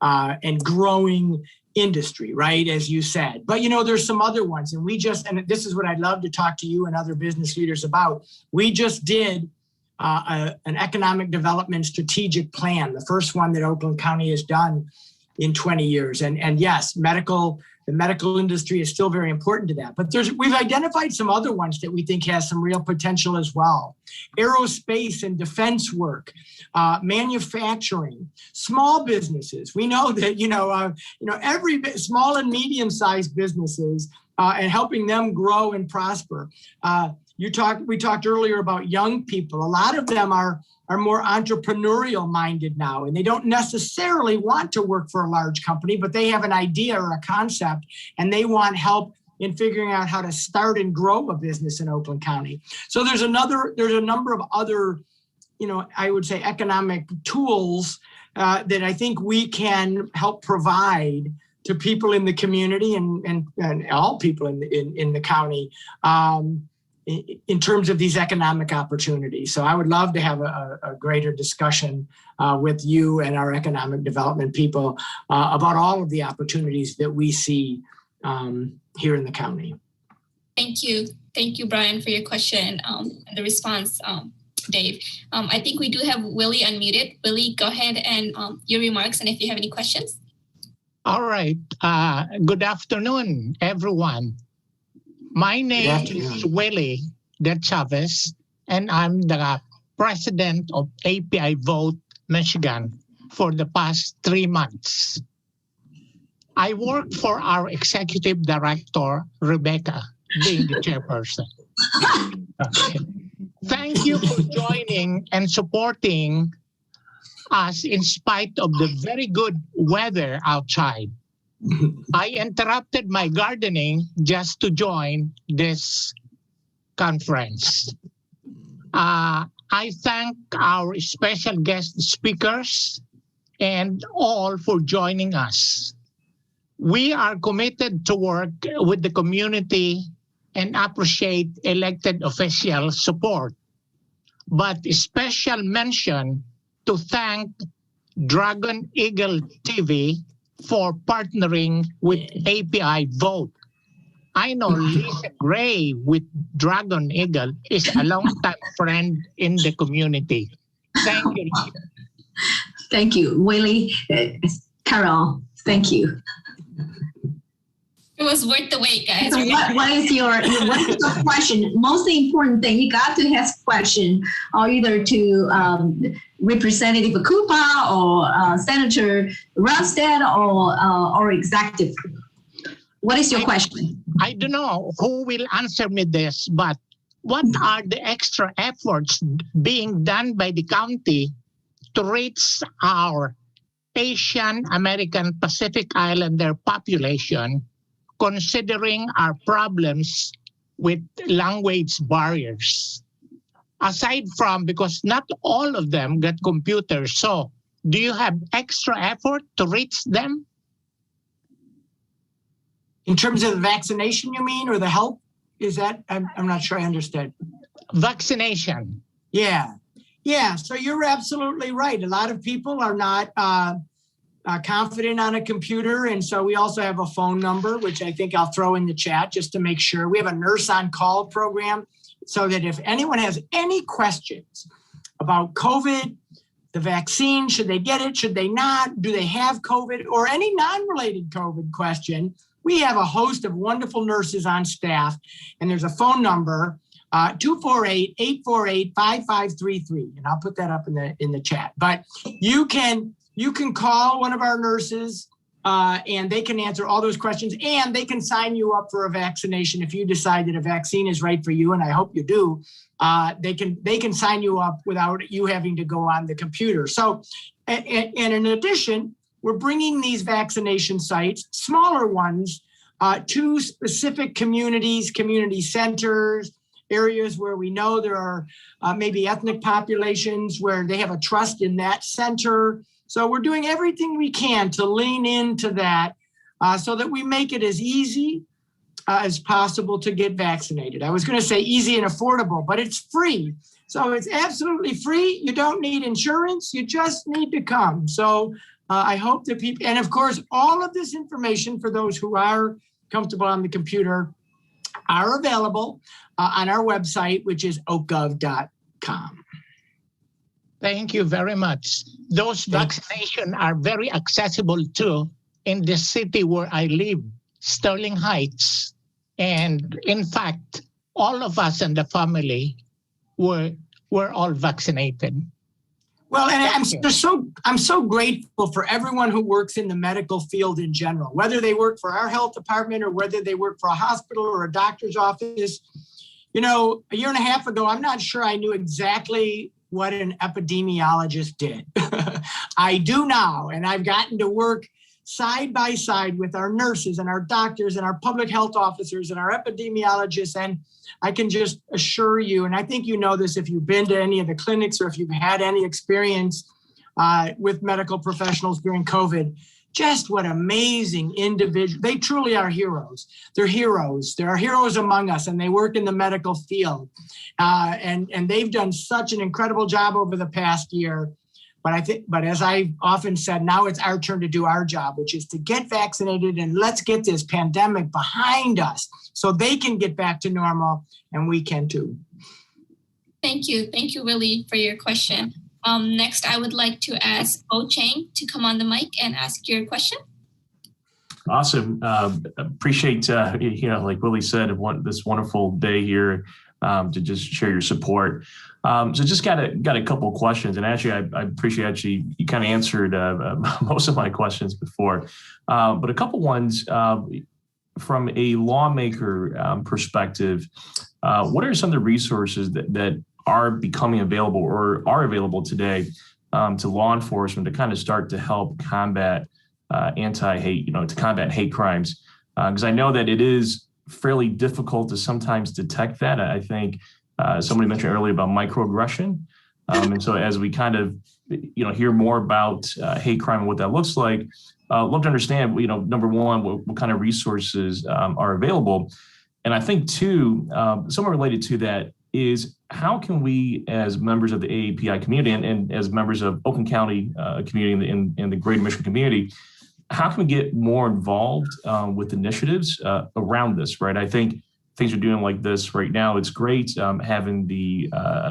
Speaker 3: and growing industry, right, as you said. But there's some other ones, and this is what I'd love to talk to you and other business leaders about. We just did an economic development strategic plan, the first one that Oakland County has done in 20 years. And yes, the medical industry is still very important to that. But we've identified some other ones that we think has some real potential as well. Aerospace and defense work, manufacturing, small businesses. We know that, every small and medium-sized businesses and helping them grow and prosper. we talked earlier about young people. A lot of them are more entrepreneurial minded now, and they don't necessarily want to work for a large company, but they have an idea or a concept, and they want help in figuring out how to start and grow a business in Oakland County. So there's a number of other, I would say economic tools that I think we can help provide to people in the community and all people in the county in terms of these economic opportunities. So I would love to have a greater discussion with you and our economic development people about all of the opportunities that we see here in the county.
Speaker 5: Thank you. Thank you, Brian, for your question and the response, Dave. I think we do have Willie unmuted. Willie, go ahead and your remarks, and if you have any questions.
Speaker 8: All right. Good afternoon, everyone. My name is Willie De Chavez, and I'm the president of API Vote Michigan for the past 3 months. I work for our executive director, Rebecca, being the chairperson. Okay. Thank you for joining and supporting us in spite of the very good weather outside. I interrupted my gardening just to join this conference. I thank our special guest speakers and all for joining us. We are committed to work with the community and appreciate elected official support. But a special mention to thank Dragon Eagle TV for partnering with API Vote. I know Lisa Gray with Dragon Eagle is a longtime friend in the community. Thank you.
Speaker 1: Thank you, Willie. Carol, thank you.
Speaker 5: It was worth the wait, guys.
Speaker 1: So what is your question? Most important thing, you got to ask question either to Representative Koopa or Senator Ronstadt or executive. What is your question?
Speaker 8: I don't know who will answer me this, but what are the extra efforts being done by the county to reach our Asian American Pacific Islander population, considering our problems with language barriers? Aside from, because not all of them get computers, so do you have extra effort to reach them?
Speaker 3: In terms of the vaccination, you mean, or the health? Is that, I'm not sure I understood.
Speaker 8: Vaccination.
Speaker 3: Yeah. So you're absolutely right. A lot of people are not confident on a computer. And so we also have a phone number, which I think I'll throw in the chat just to make sure. We have a nurse on call program so that if anyone has any questions about COVID, the vaccine, should they get it? Should they not? Do they have COVID? Or any non-related COVID question, we have a host of wonderful nurses on staff. And there's a phone number, 248-848-5533. And I'll put that up in the chat. But you can call one of our nurses and they can answer all those questions, and they can sign you up for a vaccination if you decide that a vaccine is right for you, and I hope you do. They can sign you up without you having to go on the computer. So, and in addition, we're bringing these vaccination sites, smaller ones, to specific communities, community centers, areas where we know there are maybe ethnic populations where they have a trust in that center. So we're doing everything we can to lean into that so that we make it as easy as possible to get vaccinated. I was going to say easy and affordable, but it's free. So it's absolutely free. You don't need insurance. You just need to come. So I hope that people, and of course, all of this information for those who are comfortable on the computer are available on our website, which is oakgov.com.
Speaker 8: Thank you very much. Those vaccinations are very accessible too in the city where I live, Sterling Heights. And in fact, all of us in the family were all vaccinated.
Speaker 3: Well, and I'm so grateful for everyone who works in the medical field in general, whether they work for our health department or whether they work for a hospital or a doctor's office. You know, a year and a half ago, I'm not sure I knew exactly what an epidemiologist did. I do now, and I've gotten to work side by side with our nurses and our doctors and our public health officers and our epidemiologists. And I can just assure you, and I think you know this if you've been to any of the clinics or if you've had any experience with medical professionals during COVID, just what amazing individuals. They truly are heroes. They're heroes. There are heroes among us, and they work in the medical field. And they've done such an incredible job over the past year. But as I've often said, now it's our turn to do our job, which is to get vaccinated and let's get this pandemic behind us so they can get back to normal and we can too.
Speaker 5: Thank you. Thank you, Willie, for your question. Next, I would like to ask Bo Chang to come on the mic and ask your question.
Speaker 9: Awesome. Appreciate, like Willie said, this wonderful day here to just share your support. So just got a couple of questions, and actually, I appreciate you kind of answered most of my questions before, but a couple ones from a lawmaker perspective. What are some of the resources that are becoming available or are available today to law enforcement to kind of start to help combat anti-hate, to combat hate crimes? Because I know that it is fairly difficult to sometimes detect that. I think somebody mentioned earlier about microaggression. And so as we kind of, hear more about hate crime and what that looks like, love to understand, number one, what kind of resources are available. And I think two, somewhat related to that is how can we as members of the AAPI community and as members of Oakland County community and the greater Michigan community, how can we get more involved with initiatives around this, right? I think things are doing like this right now. It's great having the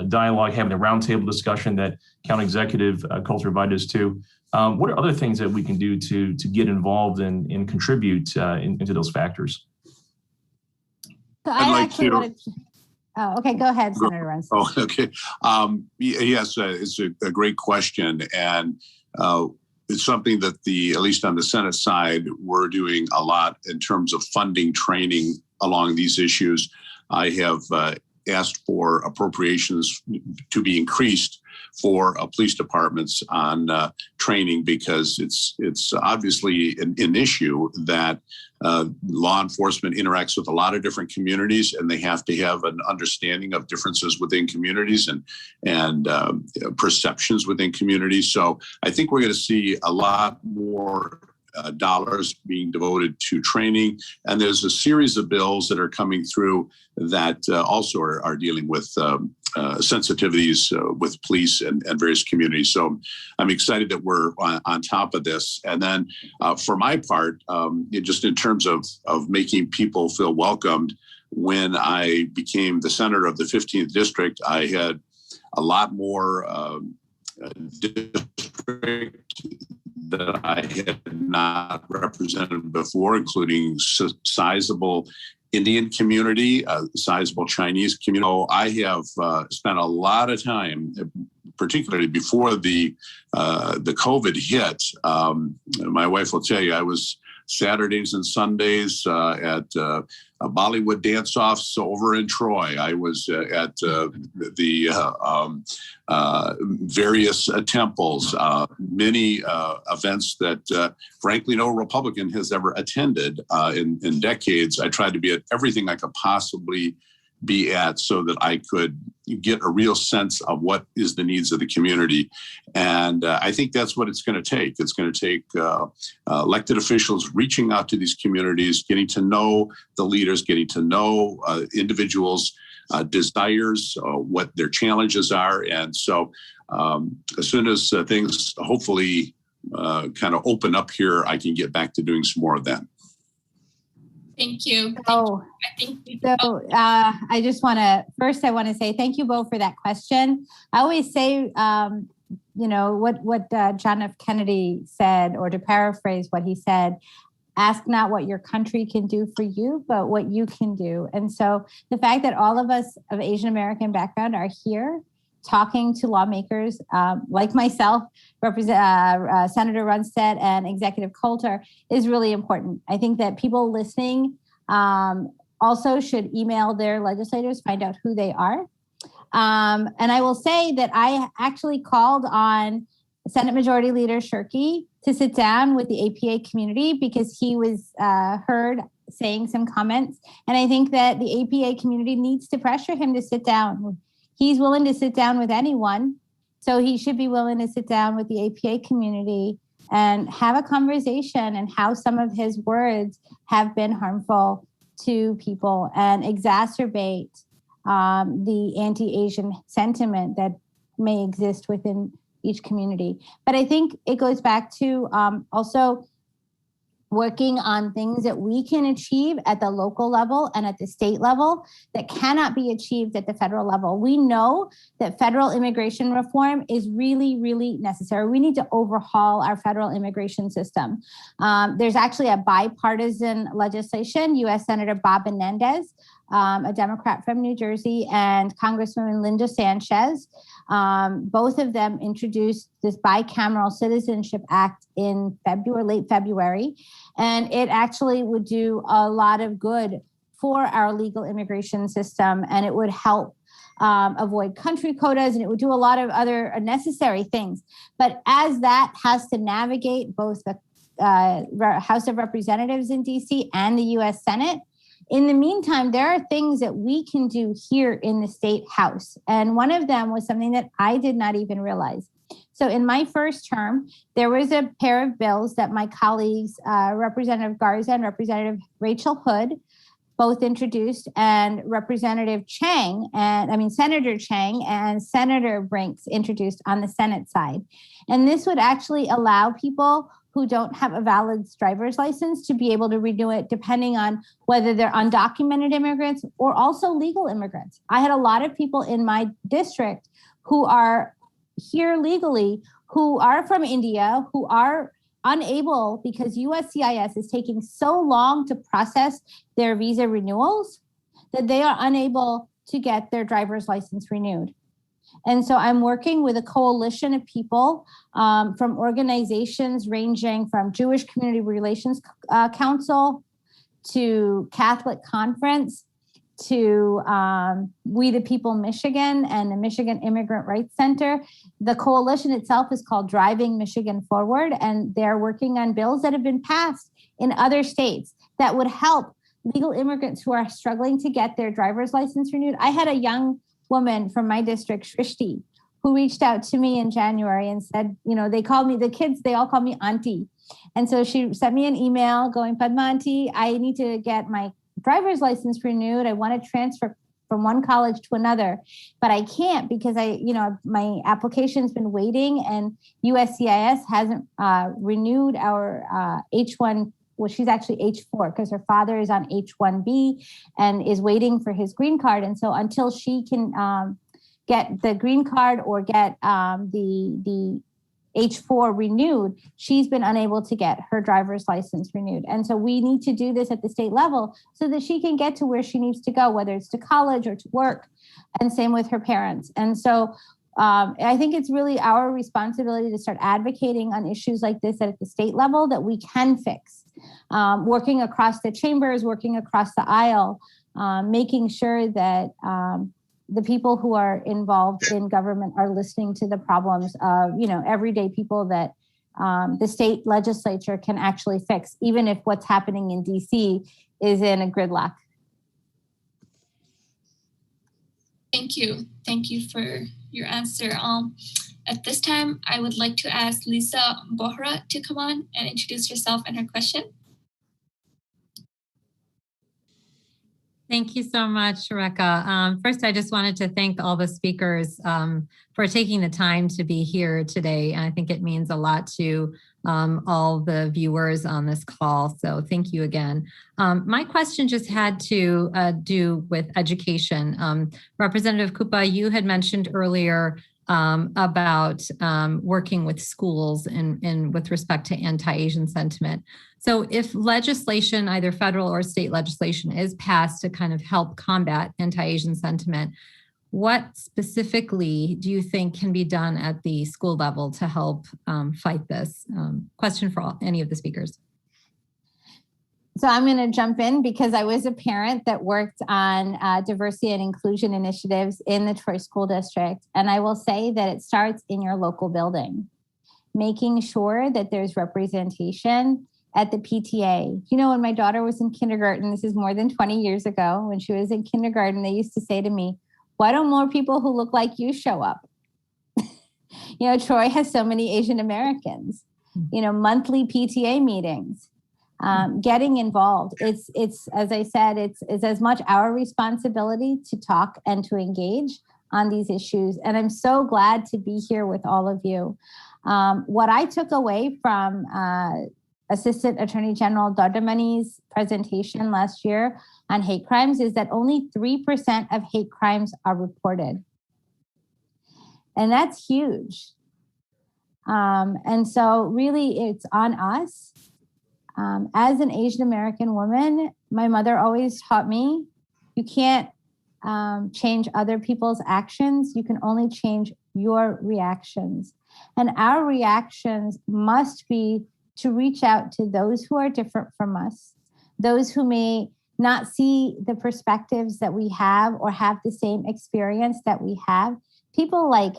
Speaker 9: dialogue, having a roundtable discussion that County Executive Coulter invited us to. What are other things that we can do to get involved and contribute into those factors?
Speaker 6: So I actually wanted to... Oh, okay. Go ahead, Senator Runstead.
Speaker 4: Oh, okay. Yes, it's a great question. And it's something that at least on the Senate side, we're doing a lot in terms of funding training along these issues. I have asked for appropriations to be increased for police departments on training because it's obviously an issue that law enforcement interacts with a lot of different communities, and they have to have an understanding of differences within communities and perceptions within communities. So I think we're going to see a lot more dollars being devoted to training. And there's a series of bills that are coming through that also are dealing with sensitivities with police and various communities. So I'm excited that we're on top of this. And then for my part, just in terms of making people feel welcomed, when I became the senator of the 15th district, I had a lot more district that I had not represented before, including sizable Indian community, sizable Chinese community. So I have spent a lot of time, particularly before the COVID hit. My wife will tell you I was Saturdays and Sundays at Bollywood dance-offs over in Troy. I was at the various temples, many events that, frankly, no Republican has ever attended in decades. I tried to be at everything I could possibly be at so that I could get a real sense of what is the needs of the community. And I think that's what it's going to take. It's going to take elected officials reaching out to these communities, getting to know the leaders, getting to know individuals' desires, what their challenges are. And so as soon as things hopefully kind of open up here, I can get back to doing some more of that.
Speaker 5: Thank you.
Speaker 6: I just want to, first I want to say thank you, Bo, for that question. I always say, what John F. Kennedy said, or to paraphrase what he said, ask not what your country can do for you, but what you can do. And so the fact that all of us of Asian American background are here talking to lawmakers like myself, Senator Runstead and Executive Coulter is really important. I think that people listening also should email their legislators, find out who they are. And I will say that I actually called on Senate Majority Leader Shirky to sit down with the APA community because he was heard saying some comments. And I think that the APA community needs to pressure him to sit down. He's willing to sit down with anyone. So he should be willing to sit down with the APA community and have a conversation and how some of his words have been harmful to people and exacerbate the anti-Asian sentiment that may exist within each community. But I think it goes back to also working on things that we can achieve at the local level and at the state level that cannot be achieved at the federal level. We know that federal immigration reform is really, really necessary. We need to overhaul our federal immigration system. There's actually a bipartisan legislation. U.S. Senator Bob Menendez, a Democrat from New Jersey, and Congresswoman Linda Sanchez, both of them introduced this bicameral Citizenship Act in late February, and it actually would do a lot of good for our legal immigration system, and it would help avoid country quotas, and it would do a lot of other necessary things. But as that has to navigate both the House of Representatives in DC and the U.S. Senate, in the meantime, there are things that we can do here in the state house. And one of them was something that I did not even realize. So in my first term, there was a pair of bills that my colleagues, Representative Garza and Representative Rachel Hood, both introduced, and Senator Chang and Senator Brinks introduced on the Senate side. And this would actually allow people who don't have a valid driver's license to be able to renew it depending on whether they're undocumented immigrants or also legal immigrants. I had a lot of people in my district who are here legally, who are from India, who are unable because USCIS is taking so long to process their visa renewals that they are unable to get their driver's license renewed. And so I'm working with a coalition of people from organizations ranging from Jewish Community Relations Council to Catholic Conference to We the People Michigan and the Michigan Immigrant Rights Center. The coalition itself is called Driving Michigan Forward, and they're working on bills that have been passed in other states that would help legal immigrants who are struggling to get their driver's license renewed. I had a young woman from my district, Shrishti, who reached out to me in January and said, they called me, the kids, they all call me auntie. And so she sent me an email going, Padma auntie, I need to get my driver's license renewed. I want to transfer from one college to another, but I can't because my application's been waiting and USCIS hasn't renewed our H1. Well, she's actually H4 because her father is on H1B and is waiting for his green card. And so until she can get the green card or get the H4 renewed, she's been unable to get her driver's license renewed. And so we need to do this at the state level so that she can get to where she needs to go, whether it's to college or to work, and same with her parents. And so I think it's really our responsibility to start advocating on issues like this at the state level that we can fix. Working across the chambers, working across the aisle, making sure that the people who are involved in government are listening to the problems of, everyday people that the state legislature can actually fix, even if what's happening in DC is in a gridlock.
Speaker 5: Thank you. Thank you for your answer. At this time, I would like to ask Lisa Bohra to come on and introduce herself and her question.
Speaker 10: Thank you so much, Rekha. First, I just wanted to thank all the speakers for taking the time to be here today. And I think it means a lot to all the viewers on this call. So thank you again. My question just had to do with education. Representative Kupa, you had mentioned earlier about working with schools and with respect to anti-Asian sentiment. So if legislation, either federal or state legislation, is passed to kind of help combat anti-Asian sentiment, what specifically do you think can be done at the school level to help fight this? Question for any of the speakers.
Speaker 6: So I'm going to jump in because I was a parent that worked on diversity and inclusion initiatives in the Troy School District. And I will say that it starts in your local building, making sure that there's representation at the PTA. You know, when my daughter was in kindergarten, this is more than 20 years ago, when she was in kindergarten, they used to say to me, why don't more people who look like you show up? You know, Troy has so many Asian Americans, you know, monthly PTA meetings, getting involved. It's, as I said, it's as much our responsibility to talk and to engage on these issues. And I'm so glad to be here with all of you. What I took away from Assistant Attorney General Dodamani's presentation last year on hate crimes is that only 3% of hate crimes are reported. And that's huge. And so really it's on us. As an Asian American woman, my mother always taught me, you can't change other people's actions. You can only change your reactions. And our reactions must be to reach out to those who are different from us, those who may not see the perspectives that we have or have the same experience that we have. People like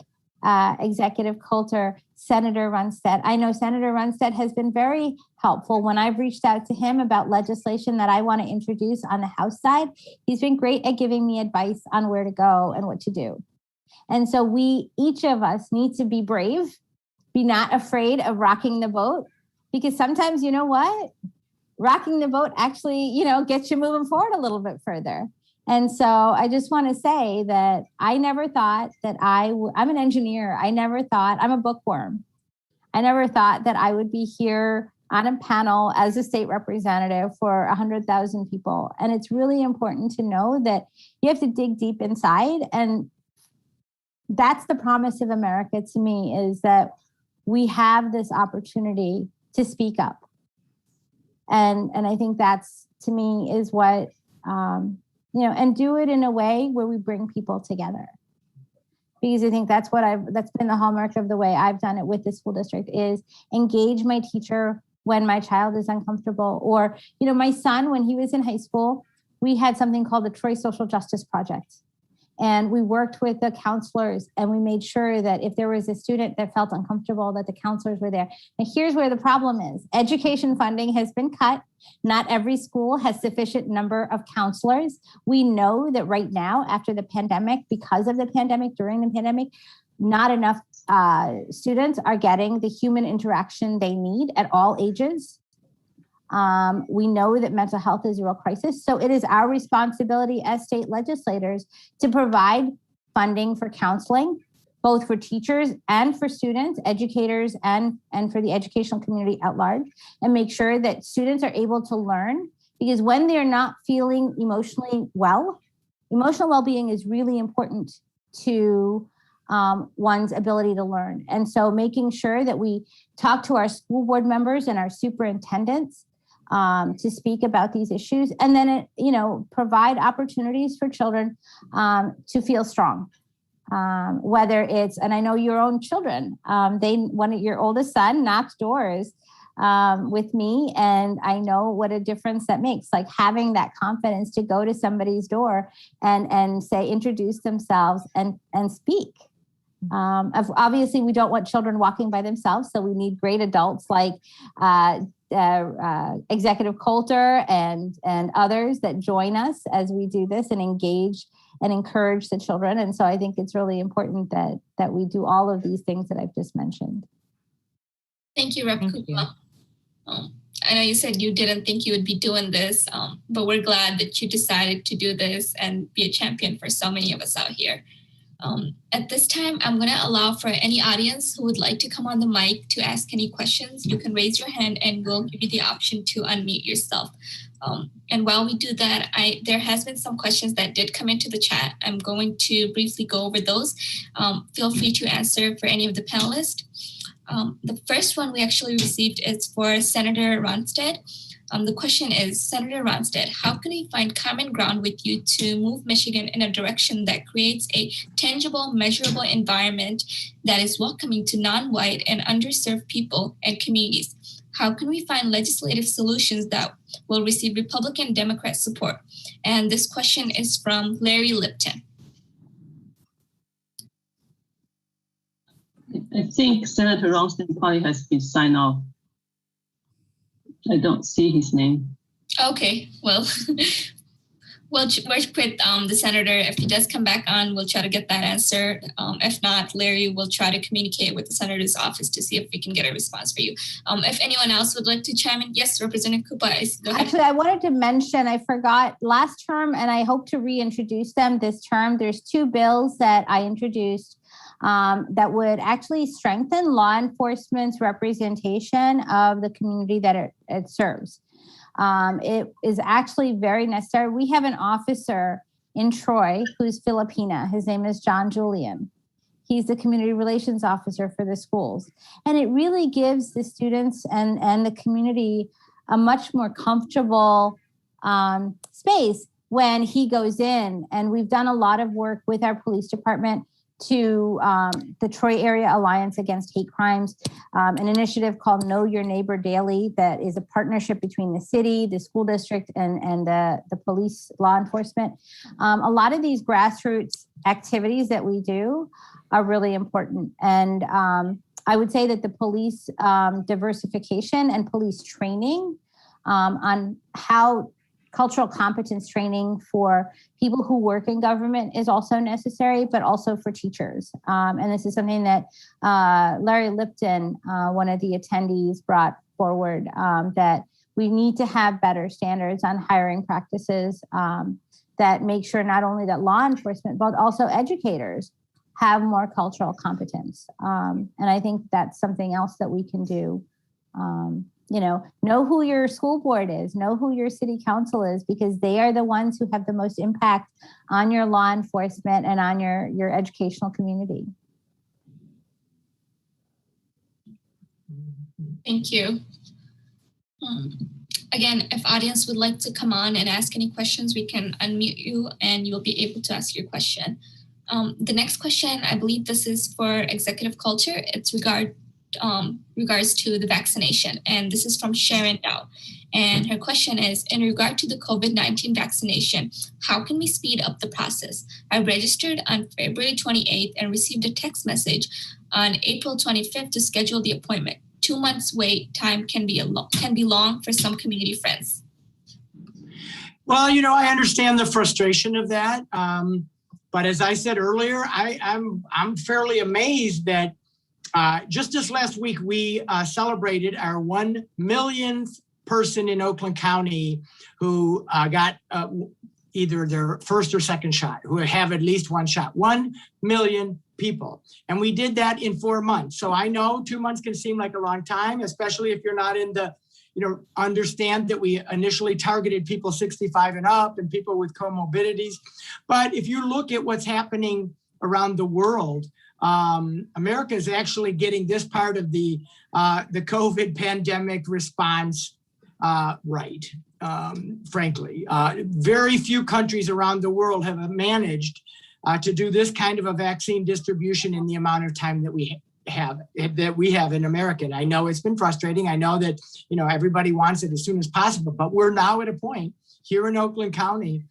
Speaker 6: Executive Coulter, Senator Runstead. I know Senator Runstead has been very helpful when I've reached out to him about legislation that I want to introduce on the House side. He's been great at giving me advice on where to go and what to do. And so each of us need to be brave, be not afraid of rocking the boat, because sometimes, you know what? Rocking the boat actually, you know, gets you moving forward a little bit further. And so I just want to say that I never thought that I'm an engineer. I never thought, I'm a bookworm. I never thought that I would be here on a panel as a state representative for 100,000 people. And it's really important to know that you have to dig deep inside. And that's the promise of America to me, is that we have this opportunity to speak up. And I think that's, to me, is what, you know, and do it in a way where we bring people together. Because I think that's been the hallmark of the way I've done it with the school district, is engage my teacher when my child is uncomfortable. Or, you know, my son, when he was in high school, we had something called the Troy Social Justice Project. And we worked with the counselors, and we made sure that if there was a student that felt uncomfortable, that the counselors were there. And here's where the problem is. Education funding has been cut. Not every school has sufficient number of counselors. We know that right now, after the pandemic, because of the pandemic, during the pandemic, not enough students are getting the human interaction they need at all ages. We know that mental health is a real crisis. So it is our responsibility as state legislators to provide funding for counseling, both for teachers and for students, educators, and for the educational community at large, and make sure that students are able to learn. Because when they're not feeling emotionally well, emotional well-being is really important to one's ability to learn. And so making sure that we talk to our school board members and our superintendents to speak about these issues, and then, you know, provide opportunities for children to feel strong. Whether it's, and I know your own children, your oldest son knocked doors with me, and I know what a difference that makes, like having that confidence to go to somebody's door and say, introduce themselves and speak. Obviously, we don't want children walking by themselves, so we need great adults like Executive Coulter and others that join us as we do this and engage and encourage the children. And so I think it's really important that we do all of these things that I've just mentioned.
Speaker 5: Thank you, Rep. Cooper. I know you said you didn't think you would be doing this, but we're glad that you decided to do this and be a champion for so many of us out here. At this time, I'm going to allow for any audience who would like to come on the mic to ask any questions. You can raise your hand and we'll give you the option to unmute yourself. And while we do that, there has been some questions that did come into the chat. I'm going to briefly go over those. Feel free to answer for any of the panelists. The first one we actually received is for Senator Runstead. The question is, Senator Runstead, how can we find common ground with you to move Michigan in a direction that creates a tangible, measurable environment that is welcoming to non-white and underserved people and communities? how can we find legislative solutions that will receive Republican Democrat support? And this question is from Larry Lipton.
Speaker 2: I think Senator Ronston probably has been signed off. I don't see his name.
Speaker 5: Okay, well, we'll work with the senator. If he does come back on, we'll try to get that answer. If not, Larry will try to communicate with the senator's office to see if we can get a response for you. If anyone else would like to chime in, yes, Representative Koopa, go ahead.
Speaker 6: Actually, I wanted to mention, I forgot last term, and I hope to reintroduce them this term. There's two bills that I introduced that would actually strengthen law enforcement's representation of the community that it serves. It is actually very necessary. We have an officer in Troy who's Filipina. His name is John Julian. He's the community relations officer for the schools. And it really gives the students and the community a much more comfortable space when he goes in. And we've done a lot of work with our police department to the Troy Area Alliance Against Hate Crimes, an initiative called Know Your Neighbor Daily that is a partnership between the city, the school district, and the police law enforcement. A lot of these grassroots activities that we do are really important. And I would say that the police diversification and police training on how cultural competence training for people who work in government is also necessary, but also for teachers. And this is something that Larry Lipton, one of the attendees, brought forward, that we need to have better standards on hiring practices that make sure not only that law enforcement, but also educators have more cultural competence. And I think that's something else that we can do. Know who your school board is, know who your city council is, because they are the ones who have the most impact on your law enforcement and on your educational community.
Speaker 5: Thank you. Again, if audience would like to come on and ask any questions, we can unmute you and you'll be able to ask your question. The next question, I believe this is for Executive Culture. It's regards to the vaccination. And this is from Sharon Dow. And her question is, in regard to the COVID-19 vaccination, how can we speed up the process? I registered on February 28th and received a text message on April 25th to schedule the appointment. 2 months wait time can be long for some community friends.
Speaker 3: Well, I understand the frustration of that. But as I said earlier, I'm fairly amazed that just this last week, we celebrated our 1 millionth person in Oakland County who got either their first or second shot, who have at least one shot. 1 million people. And we did that in 4 months. So I know 2 months can seem like a long time, especially if you're not in the, understand that we initially targeted people 65 and up and people with comorbidities. But if you look at what's happening around the world, America is actually getting this part of the COVID pandemic response right. Frankly, very few countries around the world have managed to do this kind of a vaccine distribution in the amount of time that we have in America. And I know it's been frustrating. I know that everybody wants it as soon as possible, but we're now at a point here in Oakland County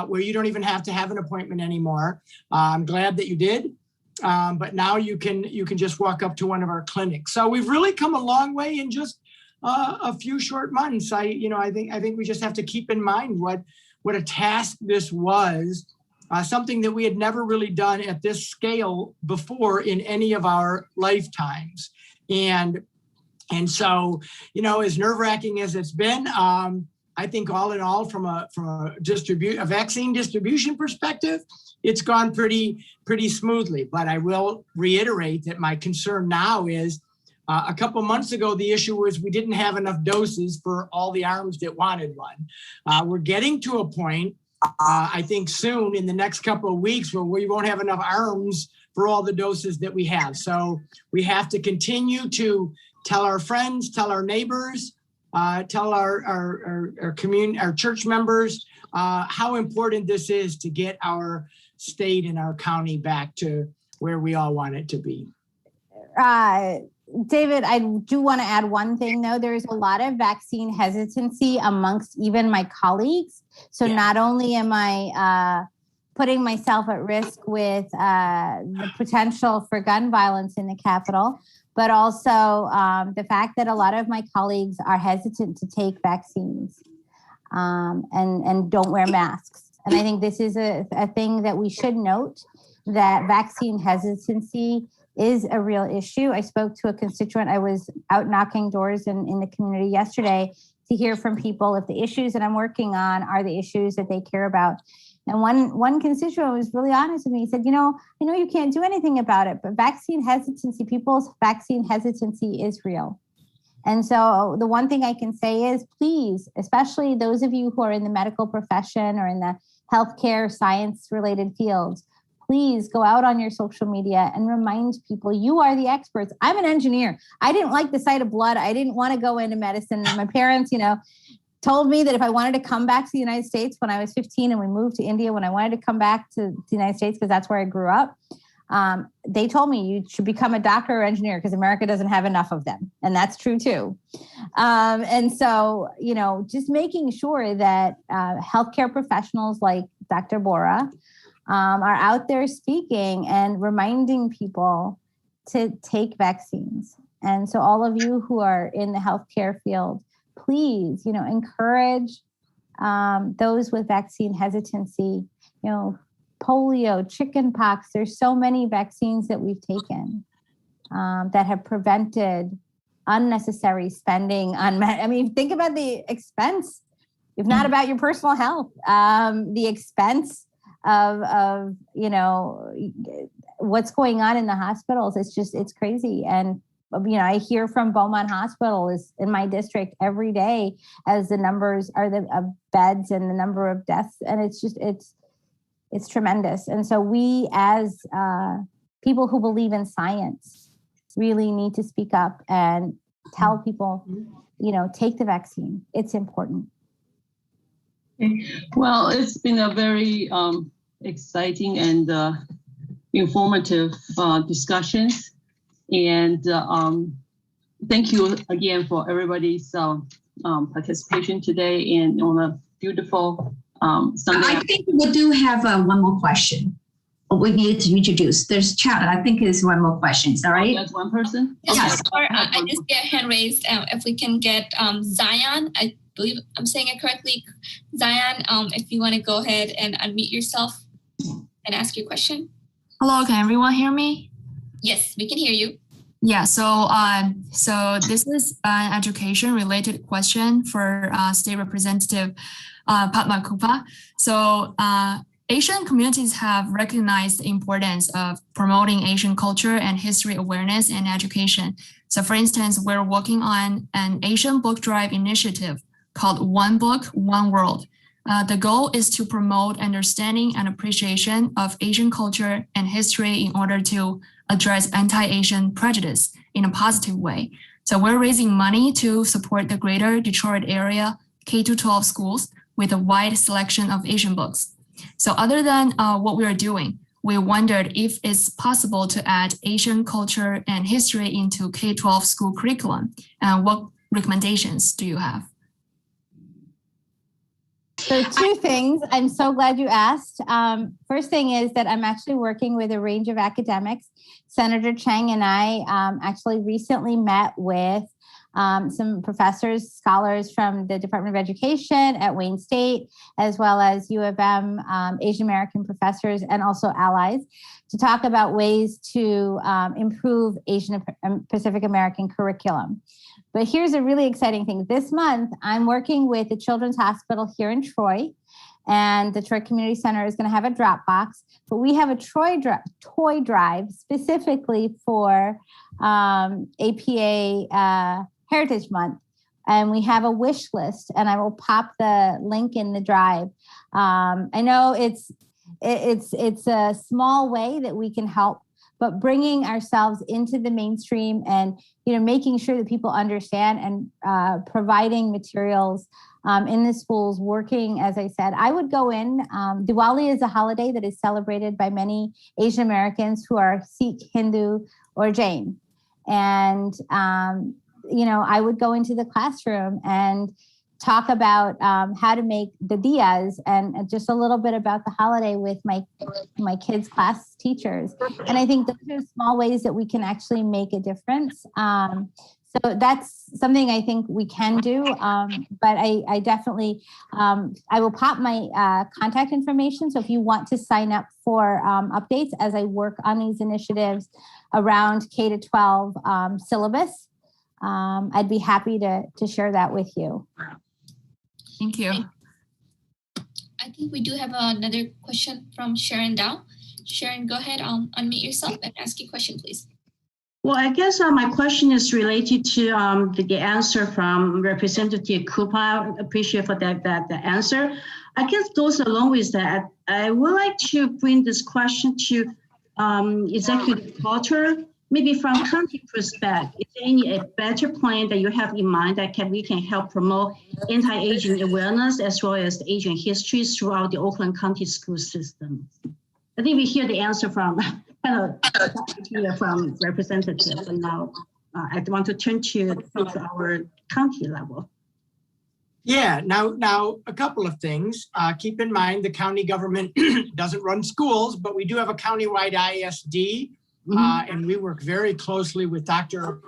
Speaker 3: where you don't even have to have an appointment anymore. I'm glad that you did. But now you can just walk up to one of our clinics. So we've really come a long way in just a few short months. I think we just have to keep in mind what a task this was, something that we had never really done at this scale before in any of our lifetimes. And so, as nerve-wracking as it's been, I think all in all, from a vaccine distribution perspective, it's gone pretty smoothly. But I will reiterate that my concern now is a couple months ago, the issue was we didn't have enough doses for all the arms that wanted one. We're getting to a point, I think soon in the next couple of weeks, where we won't have enough arms for all the doses that we have. So we have to continue to tell our friends, tell our neighbors, tell our community, our church members, how important this is to get our state and our county back to where we all want it to be.
Speaker 6: David, I do want to add one thing, though. There is a lot of vaccine hesitancy amongst even my colleagues. So not only am I putting myself at risk with the potential for gun violence in the Capitol, but also the fact that a lot of my colleagues are hesitant to take vaccines and don't wear masks. And I think this is a thing that we should note, that vaccine hesitancy is a real issue. I spoke to a constituent. I was out knocking doors in the community yesterday to hear from people if the issues that I'm working on are the issues that they care about. And one constituent was really honest with me. He said, I know you can't do anything about it, but people's vaccine hesitancy is real. And so the one thing I can say is, please, especially those of you who are in the medical profession or in the healthcare science-related fields, please go out on your social media and remind people you are the experts. I'm an engineer. I didn't like the sight of blood. I didn't want to go into medicine. My parents, told me that if I wanted to come back to the United States when I was 15 and we moved to India, when I wanted to come back to the United States, because that's where I grew up, they told me you should become a doctor or engineer because America doesn't have enough of them. And that's true too. And so, just making sure that healthcare professionals like Dr. Bora are out there speaking and reminding people to take vaccines. And so all of you who are in the healthcare field, please, encourage those with vaccine hesitancy, polio, chickenpox. There's so many vaccines that we've taken that have prevented unnecessary spending on. Think about the expense, if not about your personal health, the expense of what's going on in the hospitals. It's crazy. And I hear from Beaumont Hospital is in my district every day as the numbers are of beds and the number of deaths. And it's tremendous. And so we, as people who believe in science, really need to speak up and tell people, take the vaccine. It's important.
Speaker 2: Well, it's been a very exciting and informative discussions. And thank you again for everybody's participation today and on a beautiful Sunday.
Speaker 1: I think we do have one more question. We need to introduce. There's chat. I think is one more question. Is that right?
Speaker 2: That's one person?
Speaker 1: Yes.
Speaker 5: Or I just get a hand raised. If we can get Zion, I believe I'm saying it correctly. Zion, if you want to go ahead and unmute yourself and ask your question.
Speaker 11: Hello, can everyone hear me?
Speaker 5: Yes, we can hear you.
Speaker 11: Yeah, so this is an education-related question for State Representative Padma Kupa. So Asian communities have recognized the importance of promoting Asian culture and history awareness and education. So for instance, we're working on an Asian book drive initiative called One Book, One World. The goal is to promote understanding and appreciation of Asian culture and history in order to address anti-Asian prejudice in a positive way. So we're raising money to support the greater Detroit area K-12 schools with a wide selection of Asian books. So other than what we are doing, we wondered if it's possible to add Asian culture and history into K-12 school curriculum. What recommendations do you have?
Speaker 6: So two things. I'm so glad you asked. First thing is that I'm actually working with a range of academics. Senator Chang and I actually recently met with some professors, scholars from the Department of Education at Wayne State, as well as U of M Asian American professors and also allies to talk about ways to improve Asian Pacific American curriculum. But here's a really exciting thing. This month, I'm working with the Children's Hospital here in Troy, and the Troy Community Center is going to have a drop box. But we have a toy drive specifically for APA Heritage Month. And we have a wish list, and I will pop the link in the drive. I know it's a small way that we can help, but bringing ourselves into the mainstream and making sure that people understand and providing materials in the schools, working, as I said, I would go in. Diwali is a holiday that is celebrated by many Asian Americans who are Sikh, Hindu, or Jain. And, I would go into the classroom and talk about how to make the dias and just a little bit about the holiday with my kids' class teachers. And I think those are small ways that we can actually make a difference. So that's something I think we can do. But I definitely, I will pop my contact information. So if you want to sign up for updates as I work on these initiatives around K-12 syllabus, I'd be happy to share that with you.
Speaker 11: Thank you.
Speaker 5: I think we do have another question from Sharon Dow. Sharon, go ahead, unmute yourself and ask your question, please.
Speaker 12: Well, I guess my question is related to the answer from Representative Cooper. I appreciate for that answer. I guess goes along with that. I would like to bring this question to Executive Coulter. Maybe from county perspective, is there any better plan that you have in mind that we can help promote anti-aging awareness as well as aging histories throughout the Oakland County school system? I think we hear the answer from from representatives, and now I want to turn to our county level.
Speaker 3: Yeah, now a couple of things. Keep in mind the county government doesn't run schools, but we do have a countywide ISD. And we work very closely with Dr.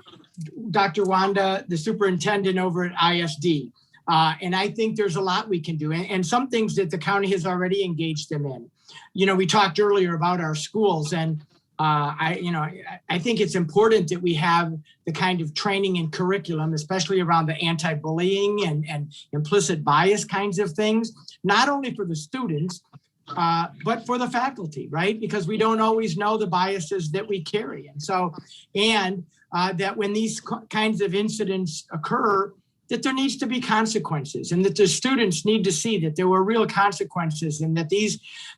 Speaker 3: Wanda, the superintendent over at ISD. And I think there's a lot we can do and some things that the county has already engaged them in. We talked earlier about our schools, and I think it's important that we have the kind of training and curriculum, especially around the anti-bullying and implicit bias kinds of things, not only for the students, but for the faculty, right? Because we don't always know the biases that we carry. And that when these kinds of incidents occur, that there needs to be consequences, and that the students need to see that there were real consequences, and that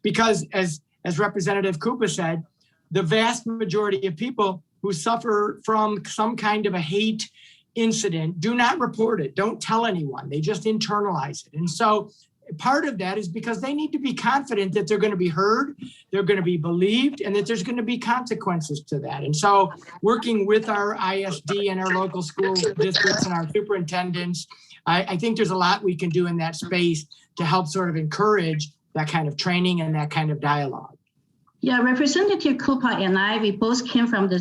Speaker 3: because as Representative Cooper said, the vast majority of people who suffer from some kind of a hate incident do not report it, don't tell anyone, they just internalize it. And so part of that is because they need to be confident that they're going to be heard, they're going to be believed, and that there's going to be consequences to that. And so working with our ISD and our local school districts and our superintendents, I think there's a lot we can do in that space to help sort of encourage that kind of training and that kind of dialogue.
Speaker 12: Yeah, Representative Cooper and I, we both came from work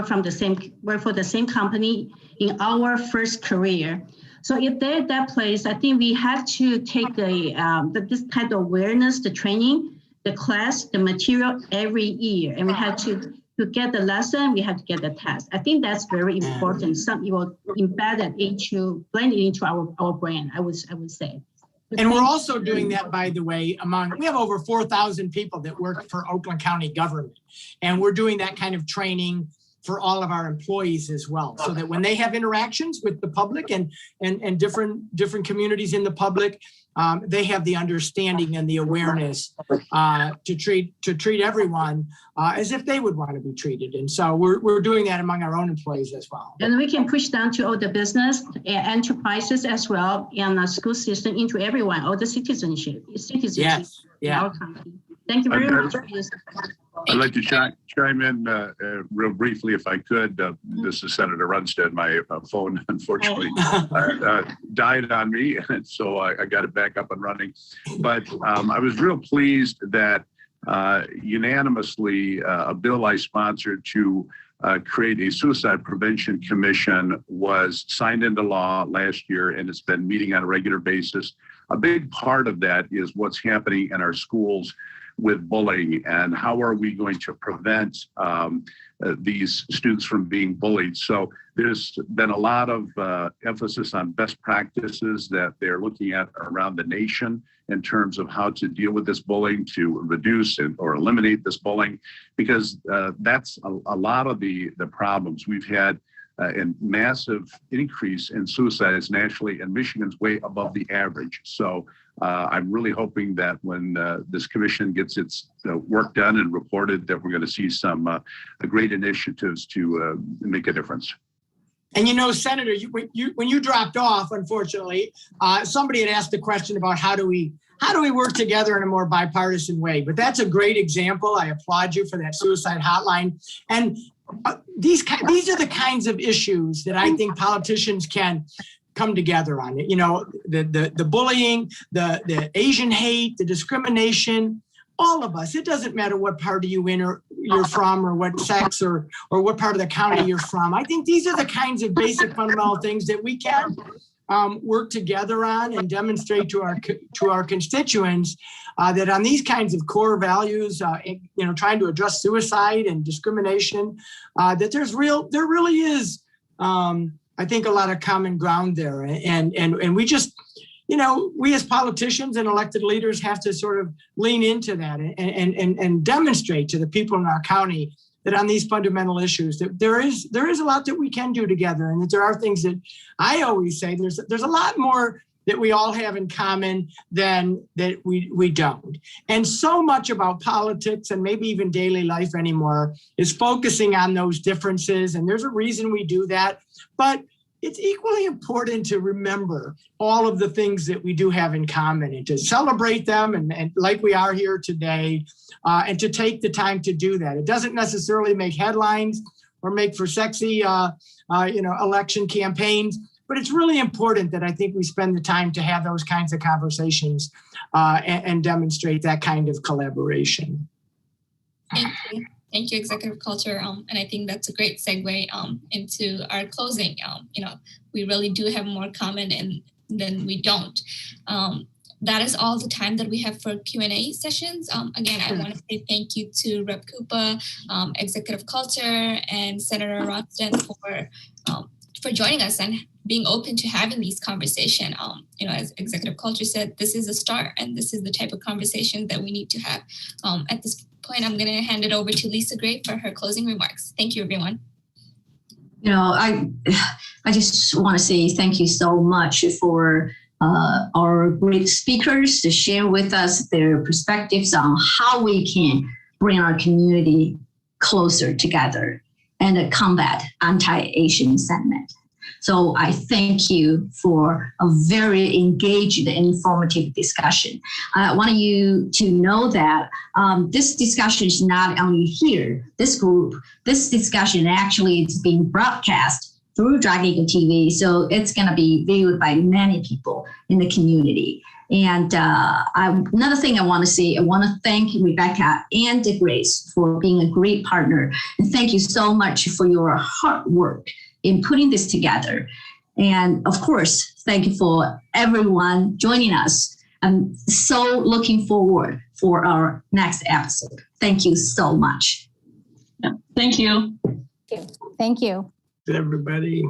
Speaker 12: for the same company in our first career. So if they're at that place, I think we have to take this type of awareness, the training, the class, the material every year, and we have to get the lesson, we have to get the test. I think that's very important. Some will embed it blend it into our brand, I would say.
Speaker 3: And we're also doing that, by the way, we have over 4,000 people that work for Oakland County government. And we're doing that kind of training for all of our employees as well, so that when they have interactions with the public and different communities in the public, they have the understanding and the awareness to treat everyone as if they would want to be treated. And so we're doing that among our own employees as well.
Speaker 12: And we can push down to all the business enterprises as well, and the school system, into everyone, all the citizenship
Speaker 3: yes.
Speaker 12: In our country. Thank you very much.
Speaker 4: I'd like to chime in real briefly, if I could. This is Senator Runstead. My phone, unfortunately, died on me, and so I got it back up and running. But I was real pleased that unanimously a bill I sponsored to create a suicide prevention commission was signed into law last year, and it's been meeting on a regular basis. A big part of that is what's happening in our schools with bullying, and how are we going to prevent these students from being bullied. So there's been a lot of emphasis on best practices that they're looking at around the nation in terms of how to deal with this bullying, to reduce or eliminate this bullying, because that's a lot of the problems. We've had a massive increase in suicides nationally, and Michigan's way above the average. So I'm really hoping that when this commission gets its work done and reported, that we're going to see some great initiatives to make a difference.
Speaker 3: And Senator, when you dropped off, unfortunately, somebody had asked the question about how do we work together in a more bipartisan way? But that's a great example. I applaud you for that suicide hotline. And these are the kinds of issues that I think politicians can come together on. You know, the bullying, the Asian hate, the discrimination, all of us. It doesn't matter what party you're from, or what sex, or what part of the county you're from. I think these are the kinds of basic fundamental things that we can work together on and demonstrate to our constituents that on these kinds of core values, you know, trying to address suicide and discrimination, that there really is, I think, a lot of common ground there, and we just, you know, we as politicians and elected leaders have to sort of lean into that and demonstrate to the people in our county that on these fundamental issues that there is a lot that we can do together, and that there are things that I always say there's a lot more that we all have in common than that we don't. And so much about politics and maybe even daily life anymore is focusing on those differences, and there's a reason we do that. But it's equally important to remember all of the things that we do have in common, and to celebrate them, and like we are here today, and to take the time to do that. It doesn't necessarily make headlines or make for sexy, election campaigns, but it's really important that I think we spend the time to have those kinds of conversations and demonstrate that kind of collaboration.
Speaker 5: Thank you. Thank you, Executive Coulter. And I think that's a great segue into our closing. We really do have more common than we don't. That is all the time that we have for Q&A sessions. Again, I want to say thank you to Rep. Koopa, Executive Coulter, and Senator Ronston for joining us and being open to having these conversations. As Executive Coulter said, this is a start, and this is the type of conversation that we need to have. At this point, I'm going to hand it over to Lisa Gray for her closing remarks. Thank you, everyone.
Speaker 1: I just want to say thank you so much for our great speakers to share with us their perspectives on how we can bring our community closer together and combat anti-Asian sentiment. So I thank you for a very engaged and informative discussion. I want you to know that this discussion is not only here, this discussion actually is being broadcast through Dragon Eagle TV. So it's going to be viewed by many people in the community. And another thing I want to say, I want to thank Rebecca and Grace for being a great partner. And thank you so much for your hard work in putting this together. And of course, thank you for everyone joining us. I'm so looking forward for our next episode. Thank you so much.
Speaker 2: Yeah, thank you.
Speaker 6: Thank you.
Speaker 3: Everybody.